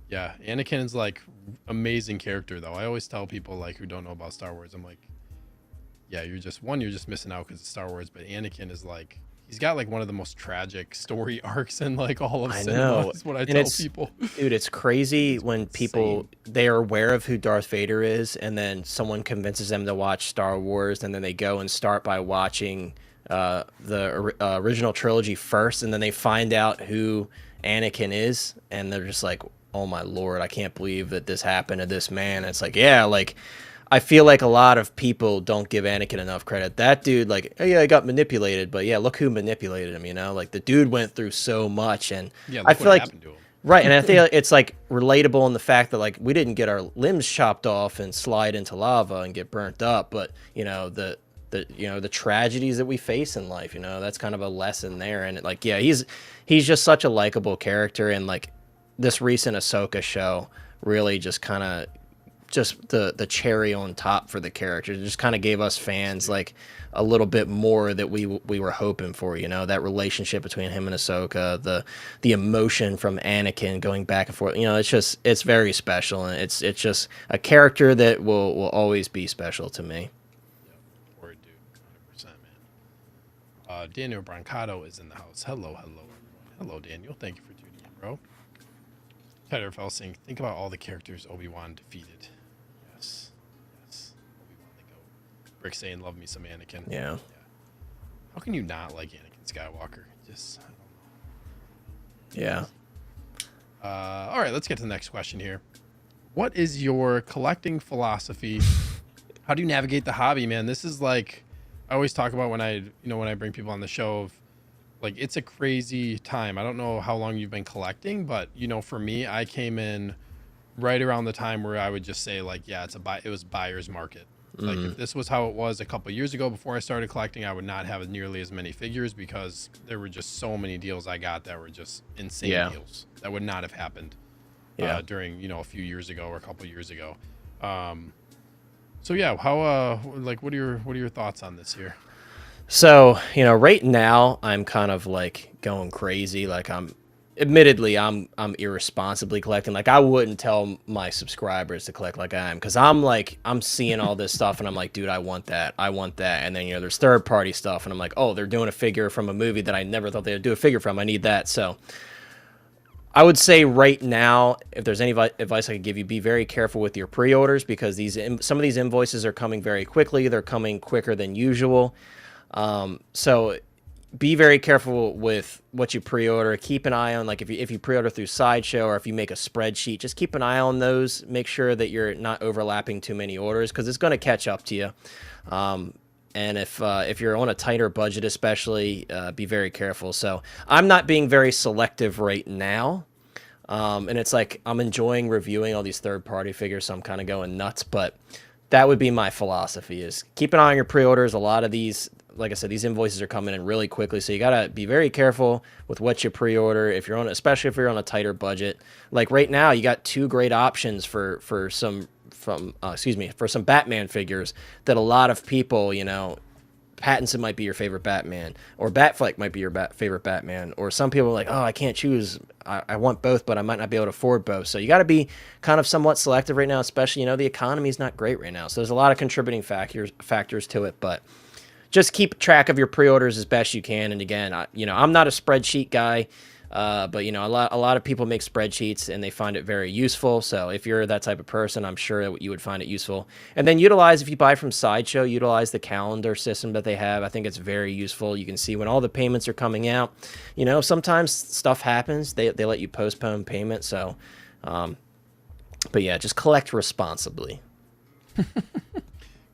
Yeah, Anakin's like amazing character though. I always tell people like who don't know about Star Wars, I'm like, yeah, you're just missing out because it's Star Wars. But Anakin is like, he's got like one of the most tragic story arcs in like all of cinema. know. Is what I And tell it's- people. Dude, it's crazy when people they are aware of who Darth Vader is, and then convinces them to watch Star Wars, and then they go and start by watching the original trilogy first, and then they find out who Anakin is, and they're just like, "Oh my lord, I can't believe that this happened to this man." And it's like, yeah, like I feel like a lot of people don't give Anakin enough credit. That dude, like, oh yeah, he got manipulated, but yeah, look who manipulated him. Like the dude went through so much, and Yeah, I look feel what like. happened to him. Right, and I think it's like relatable in the fact that like we didn't get our limbs chopped off and slide into lava and get burnt up, but the tragedies that we face in life, that's kind of a lesson there. And like, yeah, he's just such a likable character, and like this recent Ahsoka show really just kind of just the cherry on top for the character. It just kind of gave us fans like a little bit more that we were hoping for, that relationship between him and Ahsoka, the emotion from Anakin going back and forth. It's very special, and it's just a character that will always be special to me. Yeah, word, dude, 100%, man. Daniel Brancato is in the house. Hello, everyone. Hello, Daniel. Thank you for tuning in, bro. Tetherfell saying, think about all the characters Obi-Wan defeated. Yes. Yes. Obi-Wan the GOAT. Brick saying, love me some Anakin. Yeah. How can you not like Anakin Skywalker? Just, I don't know. Yeah. All right, let's get to the next question here. What is your collecting philosophy? How do you navigate the hobby, man? This is like, I always talk about when I bring people on the show of, like, it's a crazy time. I don't know how long you've been collecting, but for me, I came in right around the time where I would just say, like, yeah, it was buyer's market. Like, if this was how it was a couple years ago before I started collecting, I would not have nearly as many figures because there were just so many deals I got that were just insane deals that would not have happened during, a few years ago or a couple years ago. So yeah, how what are your thoughts on this here? So, right now I'm kind of like going crazy. Like I'm irresponsibly collecting. Like I wouldn't tell my subscribers to collect like I am, because I'm seeing all this stuff and I'm like, dude, I want that. And then there's third party stuff and I'm like, oh, they're doing a figure from a movie that I never thought they would do a figure from. I need that. So I would say right now, if there's any advice I could give you, be very careful with your pre-orders, because some of these invoices are coming very quickly. They're coming quicker than usual. So be very careful with what you pre-order. Keep an eye on, like, if you pre-order through Sideshow or if you make a spreadsheet, just keep an eye on those. Make sure that you're not overlapping too many orders, because it's going to catch up to you. And if you're on a tighter budget, especially, be very careful. So I'm not being very selective right now. And it's like I'm enjoying reviewing all these third-party figures, so I'm kind of going nuts. But that would be my philosophy, is keep an eye on your pre-orders. A lot of these, like I said, these invoices are coming in really quickly, so you got to be very careful with what you pre-order, especially if you're on a tighter budget. Like right now, you got two great options for some Batman figures that a lot of people, Pattinson might be your favorite Batman, or Batfleck might be your favorite Batman, or some people are like, oh, I can't choose. I want both, but I might not be able to afford both. So you got to be kind of somewhat selective right now, especially, the economy is not great right now. So there's a lot of contributing factors to it, but just keep track of your pre-orders as best you can. And again, I'm not a spreadsheet guy. But a lot of people make spreadsheets and they find it very useful. So if you're that type of person, I'm sure you would find it useful. And then if you buy from Sideshow, utilize the calendar system that they have. I think it's very useful. You can see when all the payments are coming out. Sometimes stuff happens. They let you postpone payment. So, but yeah, just collect responsibly.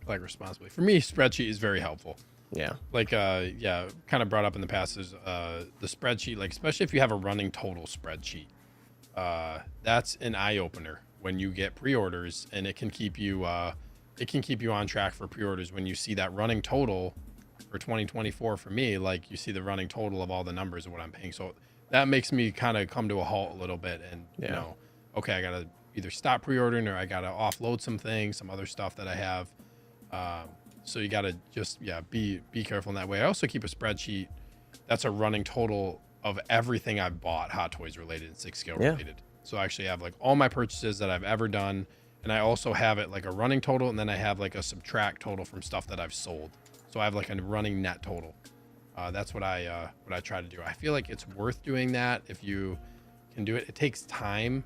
Collect responsibly. For me, spreadsheet is very helpful. Yeah. Like, kind of brought up in the past is the spreadsheet, like, especially if you have a running total spreadsheet, that's an eye opener when you get pre-orders, and it can keep you on track for pre-orders when you see that running total for 2024. For me, like, you see the running total of all the numbers of what I'm paying. So that makes me kind of come to a halt a little bit and, okay, I got to either stop pre-ordering or I got to offload some things, some other stuff that I have. So you got to just, be careful in that way. I also keep a spreadsheet that's a running total of everything I've bought, Hot Toys related and 6-scale related. So I actually have like all my purchases that I've ever done. And I also have it like a running total. And then I have like a subtract total from stuff that I've sold. So I have like a running net total. That's what I try to do. I feel like it's worth doing that if you can do it. It takes time,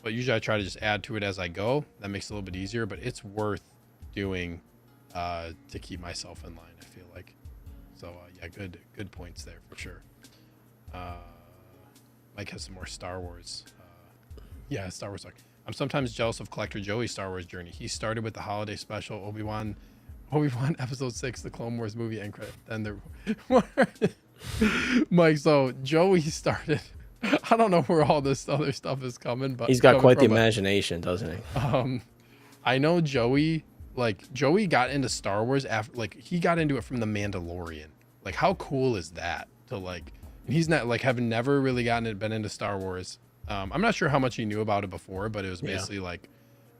but usually I try to just add to it as I go. That makes it a little bit easier, but it's worth doing to keep myself in line, I feel like. So good points there for sure. Mike has some more Star Wars. Star Wars talk. I'm sometimes jealous of Collector Joey's Star Wars journey. He started with the holiday special, Obi-Wan episode 6, the Clone Wars movie end credit. Then Mike, so Joey started, I don't know where all this other stuff is coming, but he's got quite the imagination, doesn't he? I know Joey got into Star Wars after, like, he got into it from The Mandalorian. Like, how cool is that to, like, and he's not, like, having never really been into Star Wars. I'm not sure how much he knew about it before, but it was basically like,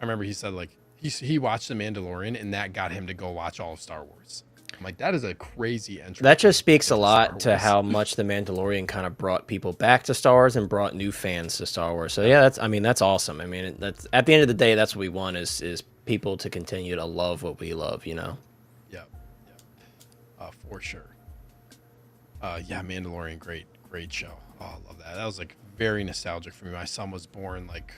I remember he said, like, he watched The Mandalorian and that got him to go watch all of Star Wars. I'm like, that is a crazy entry. That just speaks a lot to how much The Mandalorian kind of brought people back to Star Wars and brought new fans to Star Wars. So yeah, that's awesome. I mean, that's, at the end of the day, that's what we want is people to continue to love what we love, Yeah. For sure. Mandalorian, great Great show. Oh, I love that. That was like very nostalgic for me. My son was born like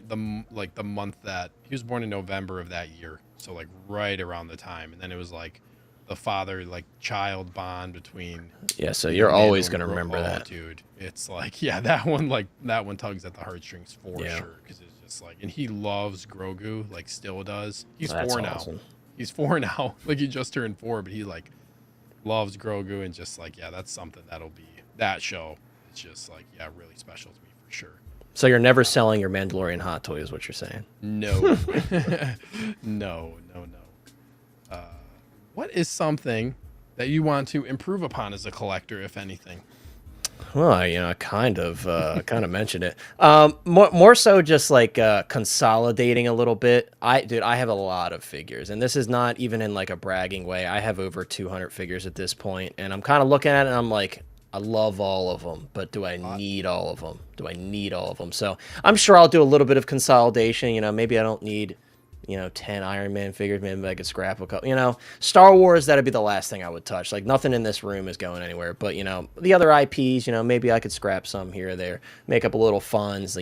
the month that he was born in November of that year. So like right around the time. And then it was like the father like child bond between Yeah, so you're Mando always and gonna remember that. dude. It's like, yeah, that one tugs at the heartstrings for Yeah. sure. Because it's just like, and he loves Grogu, like still does. He's That's 4 now. awesome. He's 4 now. Like he just turned 4, but he like loves Grogu and just like, yeah, that's something that'll be that show. It's just like, yeah, really special to me for sure. So you're never selling your Mandalorian Hot Toy, is what you're saying? No, no. What is something that you want to improve upon as a collector, if anything? Well, I kind of mentioned it. More so just like consolidating a little bit. Dude, I have a lot of figures, and this is not even in like a bragging way. I have over 200 figures at this point, and I'm kind of looking at it and I'm like, I love all of them, but do I need all of them? Do I need all of them? So I'm sure I'll do a little bit of consolidation. Maybe I don't need 10 Iron Man figures. Maybe I could scrap a couple. Star Wars, that'd be the last thing I would touch. Like, nothing in this room is going anywhere. But, the other IPs, maybe I could scrap some here or there, make up a little funds,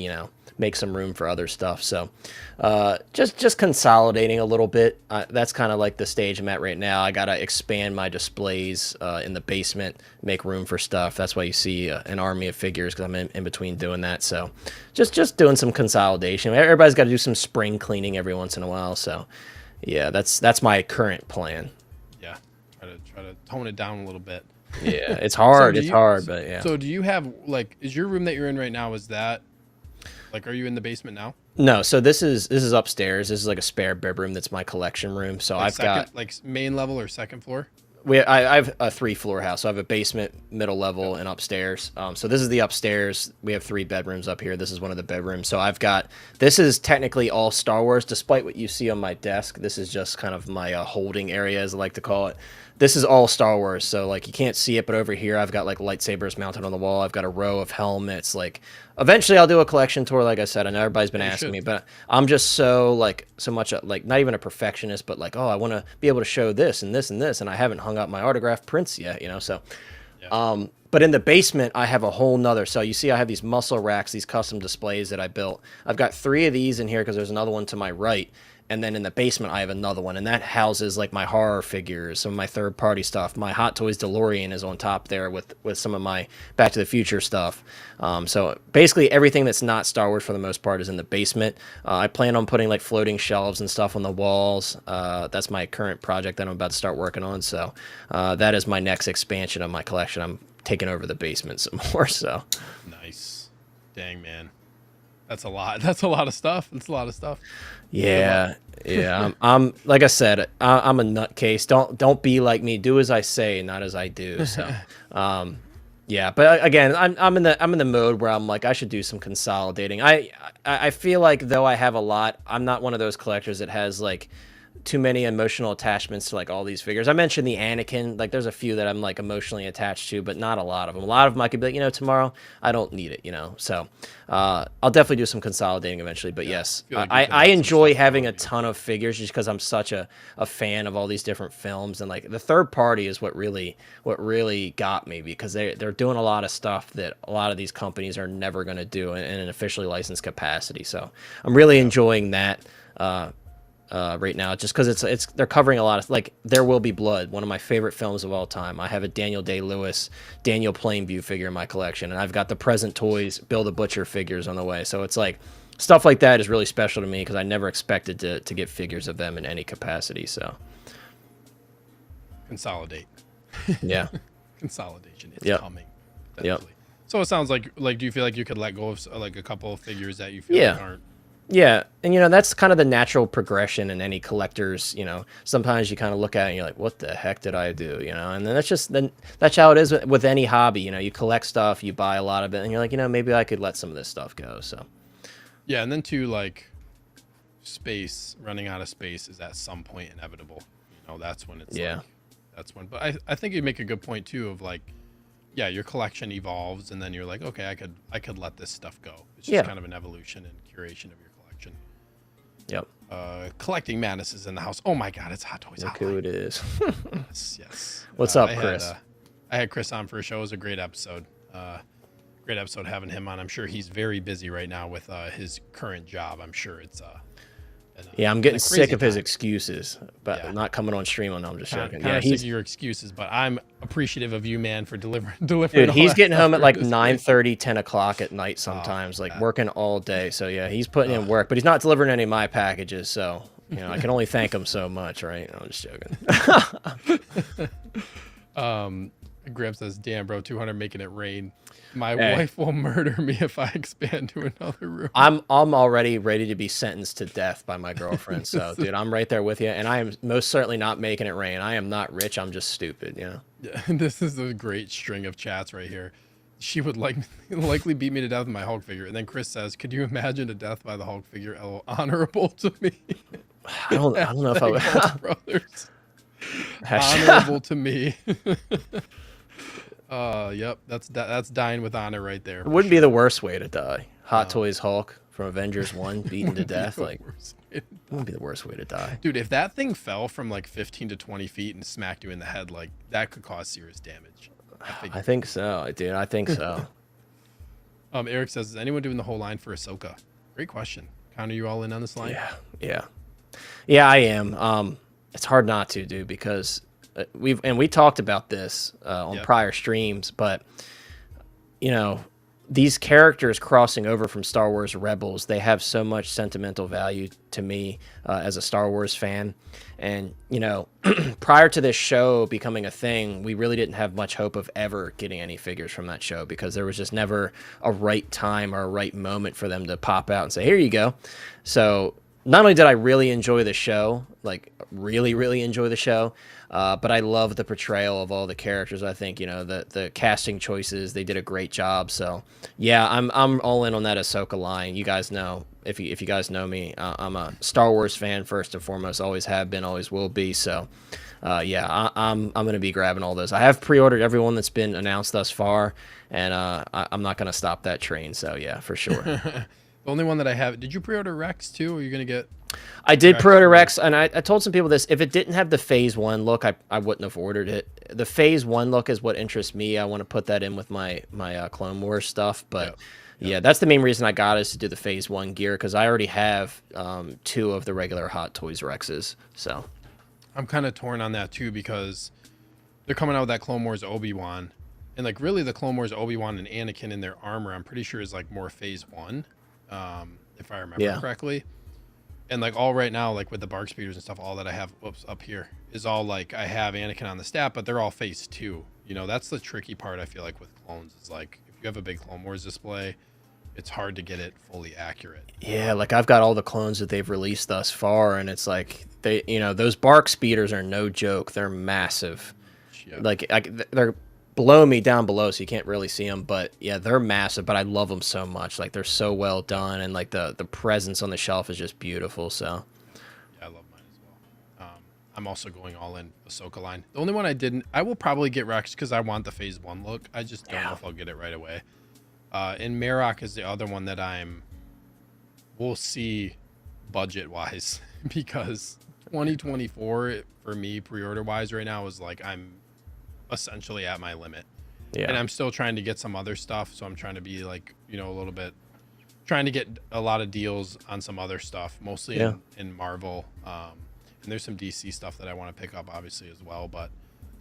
make some room for other stuff. So, just consolidating a little bit. That's kind of like the stage I'm at right now. I got to expand my displays in the basement, make room for stuff. That's why you see an army of figures, because I'm in between doing that. So, just doing some consolidation. Everybody's got to do some spring cleaning every once in a while. So, yeah, that's my current plan. Yeah, try to tone it down a little bit. Yeah, it's hard. It's hard, but yeah. So do you have like, is your room that you're in right now, is that like, are you in the basement now? No, so this is upstairs. This is like a spare bedroom that's my collection room. So Like I've got like main level or second floor? I have a 3-floor house. So I have a basement, middle level, and upstairs. So this is the upstairs. We have 3 bedrooms up here. This is one of the bedrooms. So this is technically all Star Wars, despite what you see on my desk. This is just kind of my holding area, as I like to call it. This is all Star Wars. So like, you can't see it, but over here I've got like lightsabers mounted on the wall. I've got a row of helmets. Like, eventually I'll do a collection tour. Like I said, I know everybody's been asking me, but I'm just so much like, not even a perfectionist, but like, oh, I want to be able to show this and this and this, and I haven't hung up my autographed prints yet, so yeah. But in the basement I have a whole nother, so you see I have these muscle racks, these custom displays that I built. I've got 3 of these in here because there's another one to my right. And then in the basement, I have another one, and that houses like my horror figures, some of my third-party stuff. My Hot Toys DeLorean is on top there with some of my Back to the Future stuff. So basically, everything that's not Star Wars for the most part is in the basement. I plan on putting like floating shelves and stuff on the walls. That's my current project that I'm about to start working on. So that is my next expansion of my collection. I'm taking over the basement some more. So nice, dang man. That's a lot. That's a lot of stuff. That's a lot of stuff. Yeah. I'm like I said, I'm a nutcase. Don't be like me. Do as I say, not as I do. So, yeah. But again, I'm in the mode where I'm like, I should do some consolidating. I feel like though I have a lot, I'm not one of those collectors that has like too many emotional attachments to like all these figures. I mentioned the Anakin, like there's a few that I'm like emotionally attached to, but not a lot of them. A lot of them I could be like, tomorrow I don't need it, so I'll definitely do some consolidating eventually. But yes, I enjoy having a ton of figures just because I'm such a fan of all these different films, and like the third party is what really got me, because they're doing a lot of stuff that a lot of these companies are never going to do in an officially licensed capacity. So I'm really enjoying that right now, just because they're covering a lot of, like, There Will Be Blood, one of my favorite films of all time. I have a Daniel Day-Lewis, Daniel Plainview figure in my collection, and I've got the Present Toys Bill the Butcher figures on the way. So it's like stuff like that is really special to me because I never expected to get figures of them in any capacity. So consolidate. Yeah. Consolidation. It's coming. Yep. So it sounds like do you feel like you could let go of like a couple of figures that you feel like aren't? Yeah, and that's kind of the natural progression in any collector's, sometimes you kind of look at it and you're like, what the heck did I do, and then that's how it is with any hobby. You collect stuff, you buy a lot of it, and you're like, maybe I could let some of this stuff go. So yeah, and then too, like, running out of space is at some point inevitable. That's when it's that's when. But I think you make a good point too of like, yeah, your collection evolves, and then you're like, okay, I could let this stuff go. It's just kind of an evolution and curation of your collection. Yep. Collecting Madness is in the house. Oh my God, it's Hot Toys Hotline. Look who it is. Yes. What's up, Chris? I had Chris on for a show. It was a great episode. Great episode having him on. I'm sure he's very busy right now with his current job. I'm sure it's yeah, I'm getting sick of his time. excuses, but not coming on stream. No, I'm just joking. Kind Yeah, of sick of your excuses, but I'm appreciative of you, man, for delivering. dude, all he's that getting stuff home at for like this 9:30, 10 o'clock at night sometimes, like yeah. working all day. So yeah, he's putting in work, but he's not delivering any of my packages. So I can only thank him so much, right? No, I'm just joking. Graham says, "Damn, bro, 200 making it rain. My wife will murder me if I expand to another room." I'm already ready to be sentenced to death by my girlfriend. So, dude, I'm right there with you, and I am most certainly not making it rain. I am not rich. I'm just stupid. Yeah, this is a great string of chats right here. She would likely beat me to death with my Hulk figure. And then Chris says, "Could you imagine a death by the Hulk figure? Honorable to me." I don't know if I would. Hulk brothers. Honorable to me. Yep, that's dying with honor right there. It wouldn't be the worst way to die. Hot Toys Hulk from Avengers 1 beaten to death. Like, it wouldn't be the worst way to die. Dude, if that thing fell from like 15 to 20 feet and smacked you in the head, like that could cause serious damage. I think so, dude. I think so. Eric says, "Is anyone doing the whole line for Ahsoka?" Great question. Connor, you all in on this line? Yeah, I am. It's hard not to, dude, because we talked about this on prior streams, but these characters crossing over from Star Wars Rebels, they have so much sentimental value to me as a Star Wars fan. And prior to this show becoming a thing, we really didn't have much hope of ever getting any figures from that show because there was just never a right time or a right moment for them to pop out and say, "Here you go." So not only did I really enjoy the show, like really, really enjoy the show, but I love the portrayal of all the characters. I think the casting choices, they did a great job. So yeah, I'm all in on that Ahsoka line. You guys know, if you guys know me, I'm a Star Wars fan first and foremost. Always have been, always will be. So yeah, I'm gonna be grabbing all those. I have pre-ordered everyone that's been announced thus far, and I'm not gonna stop that train. So yeah, for sure. The only one that I have. Did you pre-order Rex too? Or are you gonna get? I did pre-order Rex, and I told some people this. If it didn't have the Phase 1 look, I wouldn't have ordered it. The Phase 1 look is what interests me. I want to put that in with my Clone Wars stuff. But yeah, that's the main reason I got is to do the Phase 1 gear, because I already have 2 of the regular Hot Toys Rexes. So I'm kind of torn on that too, because they're coming out with that Clone Wars Obi-Wan, and like really the Clone Wars Obi-Wan and Anakin in their armor, I'm pretty sure is like more Phase 1. If I remember correctly. And like all right now, like with the bark speeders and stuff, all that I have up here is all like I have Anakin on the stat, but they're all Phase 2. That's the tricky part. I feel like with clones is like if you have a big Clone Wars display, it's hard to get it fully accurate. Yeah, like I've got all the clones that they've released thus far, and it's like those bark speeders are no joke. They're massive. Like they're below me down below, so you can't really see them, but yeah, they're massive. But I love them so much. Like they're so well done, and like the presence on the shelf is just beautiful. So yeah, I love mine as well. I'm also going all in Ahsoka line. The only one I will probably get Rex because I want the Phase 1 look. I just don't know if I'll get it right away. And Marok is the other one that we'll see budget wise because 2024 for me pre-order wise right now is like I'm essentially at my limit. And I'm still trying to get some other stuff, so I'm trying to be like a little bit trying to get a lot of deals on some other stuff, mostly in Marvel, and there's some DC stuff that I want to pick up obviously as well, but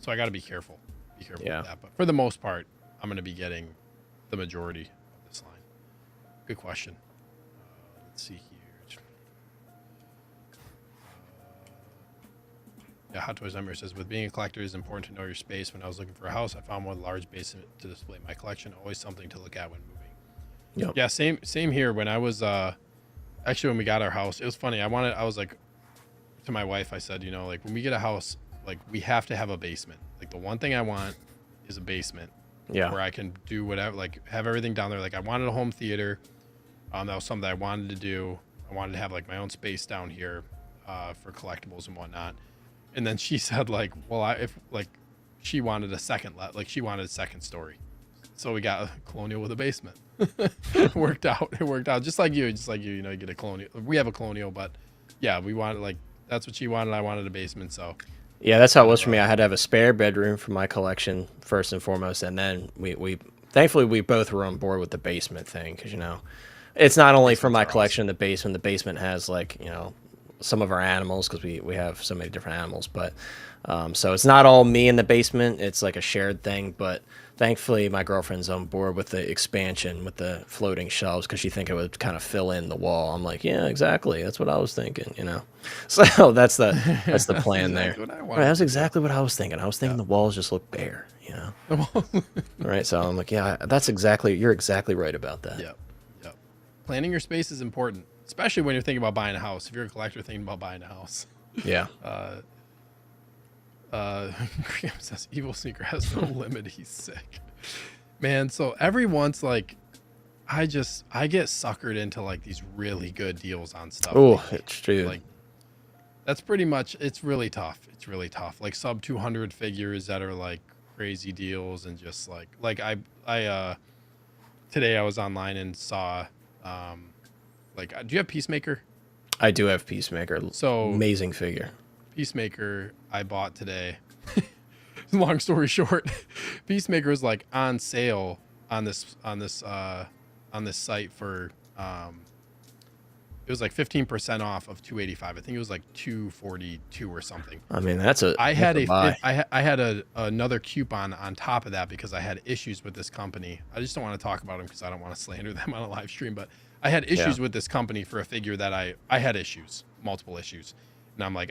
so I got to be careful with that. But for the most part, I'm going to be getting the majority of this line. Good question. Let's see here. Yeah, Hot Toys Ember says, with being a collector, it's important to know your space. When I was looking for a house, I found one large basement to display my collection. Always something to look at when moving. Yeah, same here. When I was actually when we got our house, it was funny. I was like to my wife, I said, like when we get a house, like we have to have a basement. Like the one thing I want is a basement. Where I can do whatever, like have everything down there. Like I wanted a home theater. That was something that I wanted to do. I wanted to have like my own space down here for collectibles and whatnot. And then she said like, well, she wanted a second story. So we got a colonial with a basement. It worked out. Just like you, you get a colonial. We have a colonial, but yeah, we wanted like, that's what she wanted. I wanted a basement. So yeah, that's how it was for me. I had to have a spare bedroom for my collection first and foremost. And then we thankfully we both were on board with the basement thing because it's not only for Basements my are collection in the basement. The basement has like some of our animals because we have so many different animals, but so it's not all me in the basement. It's like a shared thing, but thankfully my girlfriend's on board with the expansion with the floating shelves because she think it would kind of fill in the wall. I'm like, yeah, exactly. That's what I was thinking, So that's the plan there. What I Right, wanted that's to do. exactly what I was thinking. I was thinking the walls just look bare. Right, so I'm like, yeah, you're exactly right about that. Yep. Yep. Planning your space is important, especially when you're thinking about buying a house. If you're a collector thinking about buying a house. Yeah. Graham says Evil Sneaker has no limit. He's sick. Man, so everyone's like, I get suckered into like these really good deals on stuff. Oh, it's true. Like, that's pretty much, it's really tough. It's really tough. Like sub 200 figures that are like crazy deals and just like today I was online and saw, do you have Peacemaker? I do have Peacemaker. So amazing figure. Peacemaker I bought today. Long story short, Peacemaker is like on sale on this site for it was like 15% off of 285. I think it was like 242 or something. I mean, I had another coupon on top of that because I had issues with this company. I just don't want to talk about them because I don't want to slander them on a live stream, but I had issues with this company for a figure that I had issues, multiple issues. And I'm like,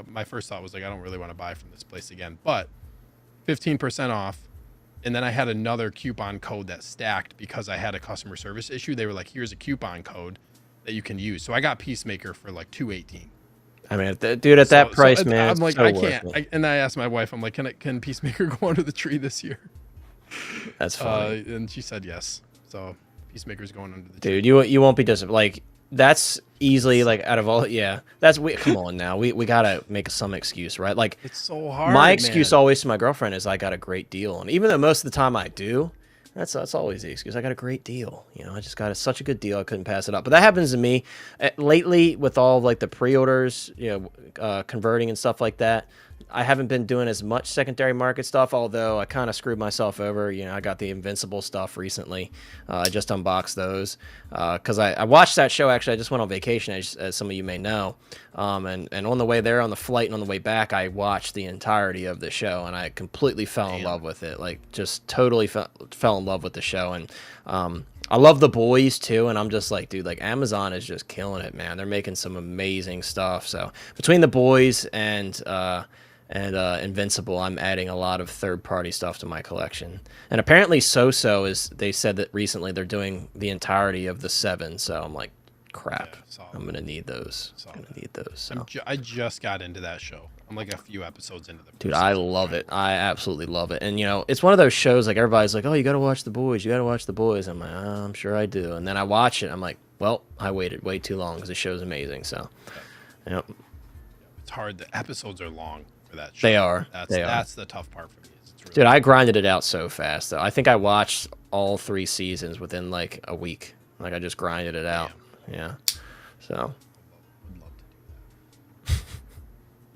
my first thought was like, I don't really want to buy from this place again, but 15% off. And then I had another coupon code that stacked because I had a customer service issue. They were like, here's a coupon code that you can use. So I got Peacemaker for like 218. I mean, dude, at that price, man, I'm like, so I can't. And I asked my wife, I'm like, can Peacemaker go under the tree this year? That's funny. And she said yes. So Peacemaker's going under the tree. Dude, you won't be disappointed. Like, that's easily like out of all, come on now. We gotta make some excuse, right? Like, it's so hard. My excuse always to my girlfriend is I got a great deal, and even though most of the time I do, that's always the excuse. I got a great deal. I just got such a good deal. I couldn't pass it up. But that happens to me lately with all of, like the pre-orders, converting and stuff like that. I haven't been doing as much secondary market stuff, although I kind of screwed myself over. I got the Invincible stuff recently. I just unboxed those because I watched that show. Actually, I just went on vacation, as some of you may know. And on the way there, on the flight, and on the way back, I watched the entirety of the show, and I completely fell in love with it. Like, just totally fell in love with the show. And I love The Boys too, and I'm just like, dude, like Amazon is just killing it, man. They're making some amazing stuff. So between The Boys and Invincible, I'm adding a lot of third-party stuff to my collection. And apparently they said that recently they're doing the entirety of the 7, so I'm like, crap, I'm gonna need those. So. I just got into that show. I'm like a few episodes into the first Dude, I love it. I absolutely love it. And it's one of those shows like everybody's like, oh, you gotta watch The Boys, I'm like, oh, I'm sure I do. And then I watch it, I'm like, well, I waited way too long because the show's amazing. So it's hard. The episodes are long. That show. They are. That's the tough part for me. Really Dude, I grinded it out so fast though. I think I watched all 3 seasons within like a week. Like I just grinded it out. Yeah. So. Would love to do that.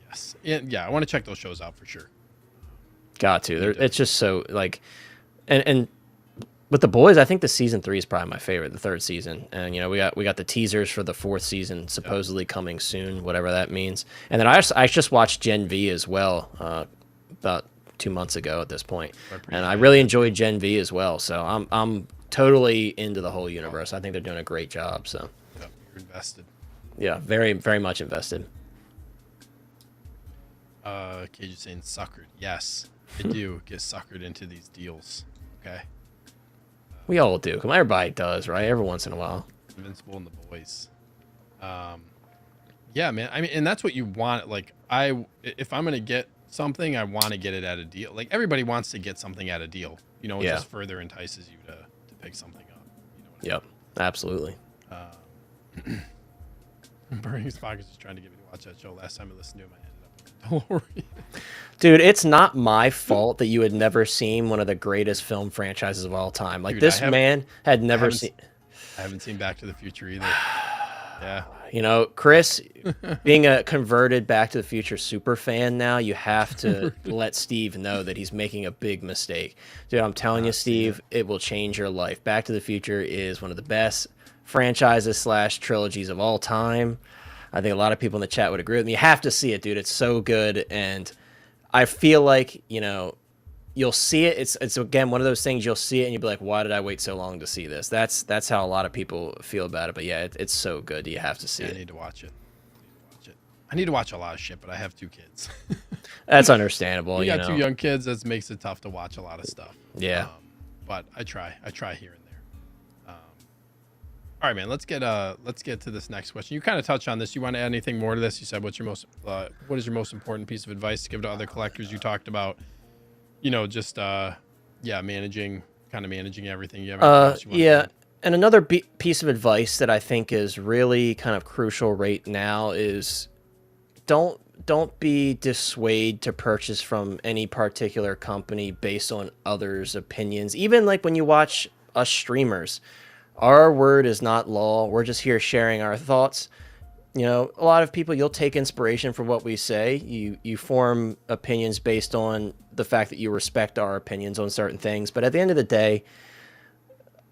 Yes. Yeah, I want to check those shows out for sure. Got to. It's just so like, and with The Boys, I think the season 3 is probably my favorite, the 3rd season. And we got the teasers for the 4th season supposedly coming soon, whatever that means. And then I just watched Gen V as well about 2 months ago at this point, and I really enjoyed Gen V as well. So I'm totally into the whole universe. I think they're doing a great job. So you're invested. Yeah, very very much invested. Cage is saying suckered. Yes, I do get suckered into these deals. Okay. We all do. Come on, everybody does, right? Every once in a while. Invincible and The Boys. Yeah, man. I mean, and that's what you want. Like, if I'm gonna get something, I want to get it at a deal. Like, everybody wants to get something at a deal. It just further entices you to pick something up. Yep, absolutely. Burning Spock is just trying to get me to watch that show. Last time I listened to him, I ended up with DeLorean. Dude, it's not my fault that you had never seen one of the greatest film franchises of all time. Like, dude, this man had never seen. I haven't seen Back to the Future either. Yeah. You know, Chris, being a converted Back to the Future super fan now, you have to let Steve know that he's making a big mistake. Dude, I'm telling you, Steve, it will change your life. Back to the Future is one of the best franchises / trilogies of all time. I think a lot of people in the chat would agree with me. You have to see it, dude. It's so good. And I feel like, you know, you'll see it. It's again one of those things you'll see it and you'll be like, why did I wait so long to see this? That's how a lot of people feel about it. But yeah, it's so good. You have to see it. I need to watch it. I need to watch a lot of shit, but I have 2 kids. That's understandable. You got know. 2 young kids. That makes it tough to watch a lot of stuff. Yeah. But I try here and there. All right, man. Let's get to this next question. You kind of touched on this. You want to add anything more to this? You said what is your most important piece of advice to give to other collectors? You talked about, you know, just managing everything. You have yeah. And another piece of advice that I think is really kind of crucial right now is don't be dissuaded to purchase from any particular company based on others' opinions. Even like when you watch us streamers, our word is not law. We're just here sharing our thoughts. You know, a lot of people, you'll take inspiration from what we say. You form opinions based on the fact that you respect our opinions on certain things. But at the end of the day,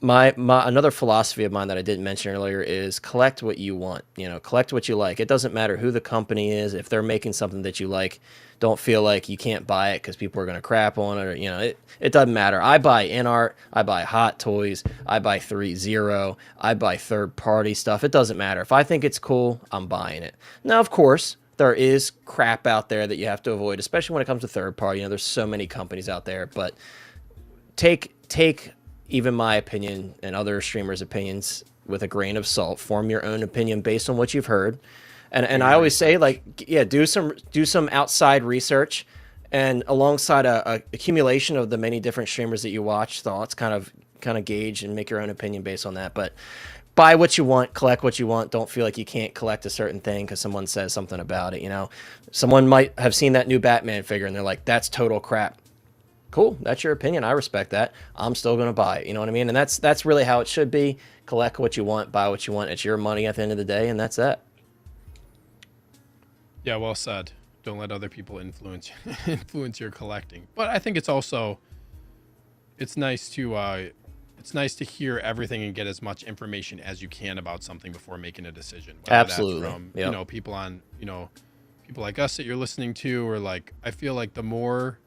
my another philosophy of mine that I didn't mention earlier is collect what you want. You know, collect what you like. It doesn't matter who the company is. If they're making something that you like, don't feel like you can't buy it because people are going to crap on it. Or, you know, it doesn't matter. I buy InArt. I buy Hot Toys. I buy 3.0. I buy third-party stuff. It doesn't matter. If I think it's cool, I'm buying it. Now, of course, there is crap out there that you have to avoid, especially when it comes to third-party. You know, there's so many companies out there. But take even my opinion and other streamers' opinions with a grain of salt. Form your own opinion based on what you've heard. And I always say, like, yeah, do some outside research, and alongside a accumulation of the many different streamers that you watch, thoughts, kind of gauge and make your own opinion based on that. But buy what you want, collect what you want. Don't feel like you can't collect a certain thing because someone says something about it. You know, someone might have seen that new Batman figure and they're like, "That's total crap." Cool, that's your opinion. I respect that. I'm still gonna buy it. You know what I mean? And that's really how it should be. Collect what you want, buy what you want. It's your money at the end of the day, and that's that. Yeah, well said. Don't let other people influence your collecting. But I think it's also it's nice to hear everything and get as much information as you can about something before making a decision. Whether Absolutely. That's from Yep. you know, people like us that you're listening to, or like I feel like the more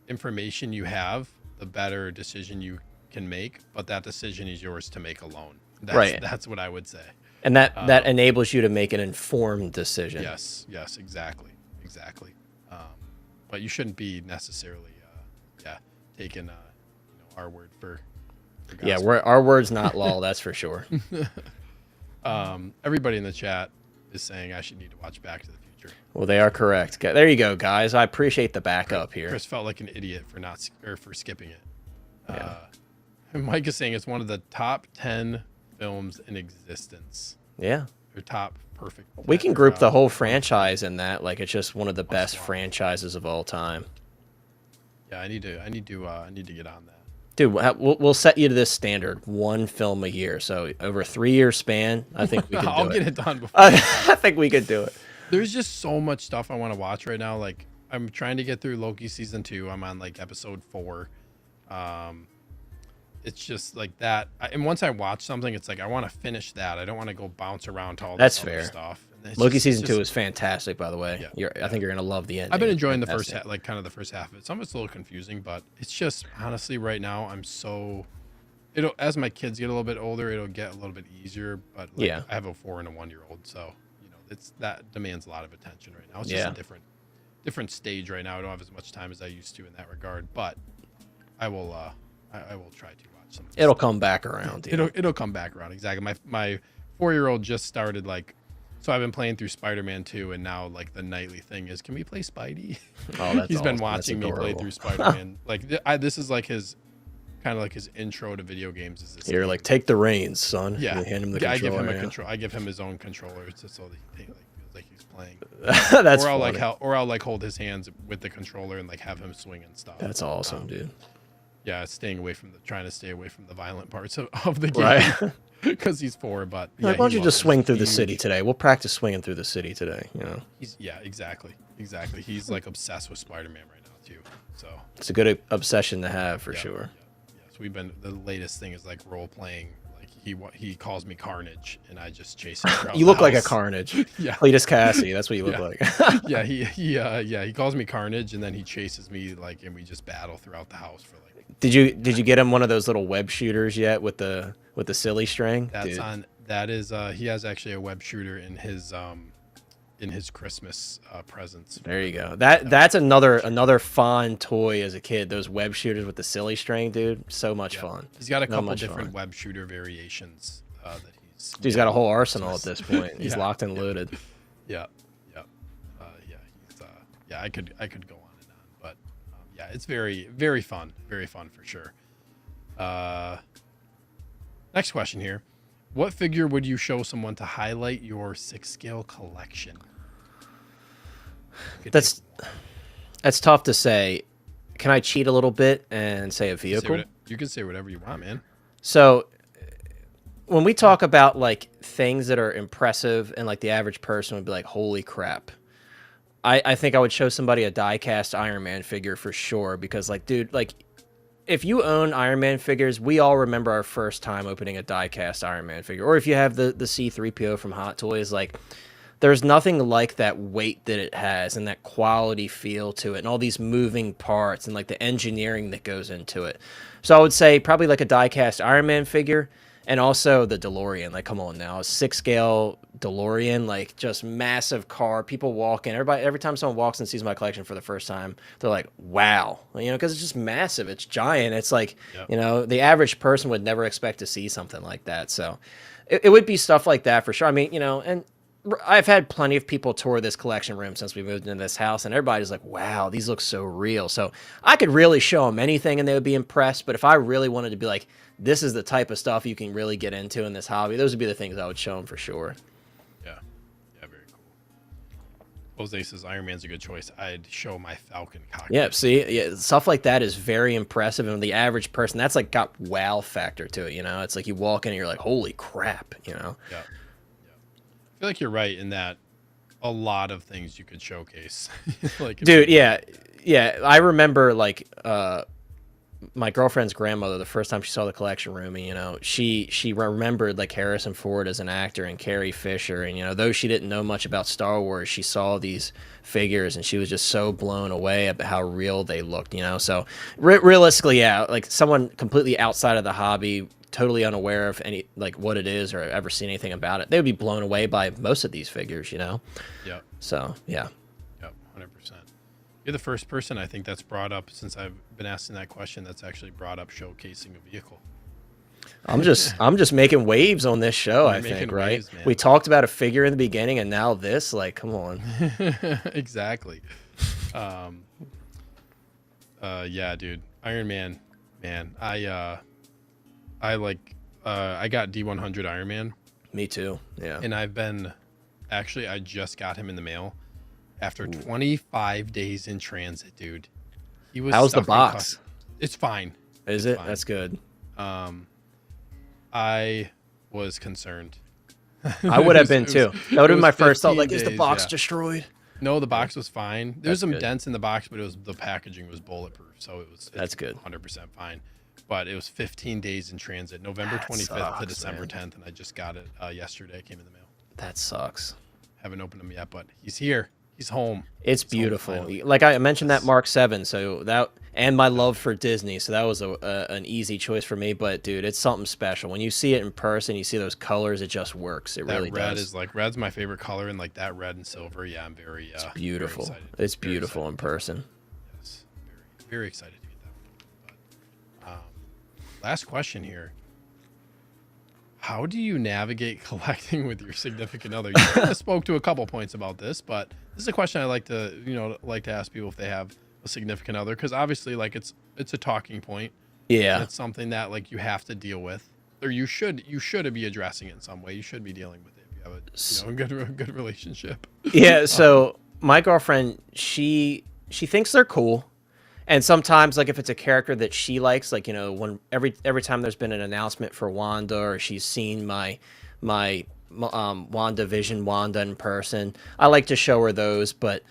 information you have, the better decision you can make. But that decision is yours to make alone. That's what I would say. And that enables you to make an informed decision. Yes, exactly. But you shouldn't be necessarily, taking our word for gospel. Yeah, our word's not law, that's for sure. Everybody in the chat is saying I should need to watch Back to the Future. Well, they are correct. There you go, guys. I appreciate the backup here. Chris felt like an idiot for skipping it. Yeah. Mike is saying it's one of the top 10 films in existence. Yeah. Or top perfect. We can group the whole franchise in that. Like, it's just one of the best franchises of all time. Yeah, I need to get on that. Dude, we'll set you to this standard: 1 film a year. So over a 3-year span, I think we can do it. I'll get it done before. I think we could do it. There's just so much stuff I want to watch right now. Like, I'm trying to get through Loki season 2. I'm on like episode 4. It's just like that. And once I watch something, it's like I want to finish that. I don't want to go bounce around to all this other stuff. Loki season 2 is fantastic, I think you're gonna love the ending. I've been enjoying the first half, like kind of the first half of it. Some of it's a little confusing, but it's just honestly right now as my kids get a little bit older, it'll get a little bit easier. But I have a 4 and a 1-year-old, so that demands a lot of attention right now. It's just a different stage right now. I don't have as much time as I used to in that regard, but I will try to watch some. It'll come back around. It'll come back around, exactly. My 4-year-old just started so I've been playing through Spider-Man 2, and now like the nightly thing is, can we play Spidey? Oh, that's He's been watching me play through Spider-Man. This is like his kind of like his intro to video games. Is this? You're like, take the reins, son. Yeah, you hand him the controller. I give him a control. I give him his own controller, so that he feels like he's playing. That's I'll like hold his hands with the controller and like have him swing and stuff. That's awesome, dude. Yeah, trying to stay away from the violent parts of the game. Right. because he's 4. But yeah, Like, why don't he you just loves it. swing He's through the city huge. today? We'll practice swinging through the city today. Yeah, exactly. He's like obsessed with Spider-Man right now too. So It's a good obsession to have for yeah, sure. yeah. So we've been the latest thing is like role playing. Like he calls me Carnage, and I just chase him throughout You the look like a house. Carnage. Yeah, Cletus Cassie, that's what you look yeah, like. yeah. He calls me Carnage, and then he chases me like, and we just battle throughout the house for like. Did you get him one of those little web shooters yet with the silly string? That's Dude, on. That is. He has actually a web shooter in his Christmas presents. there you go. That's another fun toy as a kid. Those web shooters with the silly string, dude. So much Yeah. fun. He's got a So couple much different fun. web shooter variations that He's got a whole arsenal at this point. He's Yeah, locked and yeah. loaded. Yeah, yeah, yeah. Yeah. I could go on and on, but yeah, it's very fun for sure. Next question here: what figure would you show someone to highlight your 6-scale collection? Could That's tough to say. Can I cheat a little bit and say a say vehicle? you can say whatever you want, man. So when we talk about like things that are impressive and like the average person would be like, holy crap. I think I would show somebody a die-cast Iron Man figure for sure because like, dude, like if you own Iron Man figures, we all remember our first time opening a die-cast Iron Man figure. Or if you have the C-3PO from Hot Toys, like there's nothing like that weight that it has and that quality feel to it and all these moving parts and like the engineering that goes into it. So I would say probably like a die-cast Iron Man figure and also the DeLorean. Like, come on now, a 6-scale DeLorean, like just massive car. People walk in. Every time someone walks and sees my collection for the first time, they're like, wow, because it's just massive. It's giant. It's like, Yep. the average person would never expect to see something like that. So it would be stuff like that for sure. I mean, and I've had plenty of people tour this collection room since we moved into this house, and everybody's like, wow, these look so real. So I could really show them anything and they would be impressed. But if I really wanted to be like, this is the type of stuff you can really get into in this hobby, those would be the things I would show them for sure. Yeah, very cool. Jose says Iron Man's a good choice. I'd show my Falcon cockpit. Yeah, see, yeah, stuff like that is very impressive. And the average person, that's like got wow factor to it. It's like you walk in and you're like, holy crap, Yeah. I feel like you're right in that a lot of things you could showcase. Like, dude, yeah. I remember like my girlfriend's grandmother, the first time she saw the collection room, and she remembered like Harrison Ford as an actor and Carrie Fisher, and though she didn't know much about Star Wars, she saw these figures and she was just so blown away about how real they looked. So realistically, yeah, like someone completely outside of the hobby, totally unaware of any like what it is or ever seen anything about it, they would be blown away by most of these figures. Yeah. So yeah. Yep. 100%. You're the first person I think that's brought up since I've been asking that question that's actually brought up showcasing a vehicle. I'm just making waves on this show. You're I think, making right? waves, man. We talked about a figure in the beginning, and now this. Like, come on. Exactly. Yeah, dude. Iron Man, man. I got D100 Iron Man, Me too. Yeah. and I just got him in the mail after 25 days in transit, dude. He was How's the stuffed in box? It's fine. Is It's it? fine. That's good. I was concerned. I would have been It was- too. That would have been my first thought. 15 Like, is the days, box yeah. destroyed? No, the box was fine. There's That's some good. dents in the box, but the packaging was bulletproof, so it's That's good. 100% fine. But it was 15 days in transit, November That 25th to sucks, December man. 10th, and I just got it yesterday. It came in the mail. That sucks. Haven't opened him yet, but he's here. He's home. It's home beautiful. finally. Like I mentioned that Mark 7, so that and my love for Disney, so that was an easy choice for me. But dude, it's something special when you see it in person. You see those colors, it just works. It That really red does. is red's my favorite color, and like that red and silver. Yeah, I'm very It's beautiful. Very excited. It's Very beautiful in excited. person. Yes, very excited to get that one. But last question here. How do you navigate collecting with your significant other? You kind of spoke to a couple points about this, but this is a question I like to ask people if they have a significant other, because obviously, like it's a talking point. And Yeah. it's something that like you have to deal with, or you should be addressing it in some way. You should be dealing with it if you have a good relationship. Yeah. So my girlfriend, she thinks they're cool. And sometimes, like if it's a character that she likes, like when every time there's been an announcement for Wanda, or she's seen my Wanda Vision Wanda in person, I like to show her those. But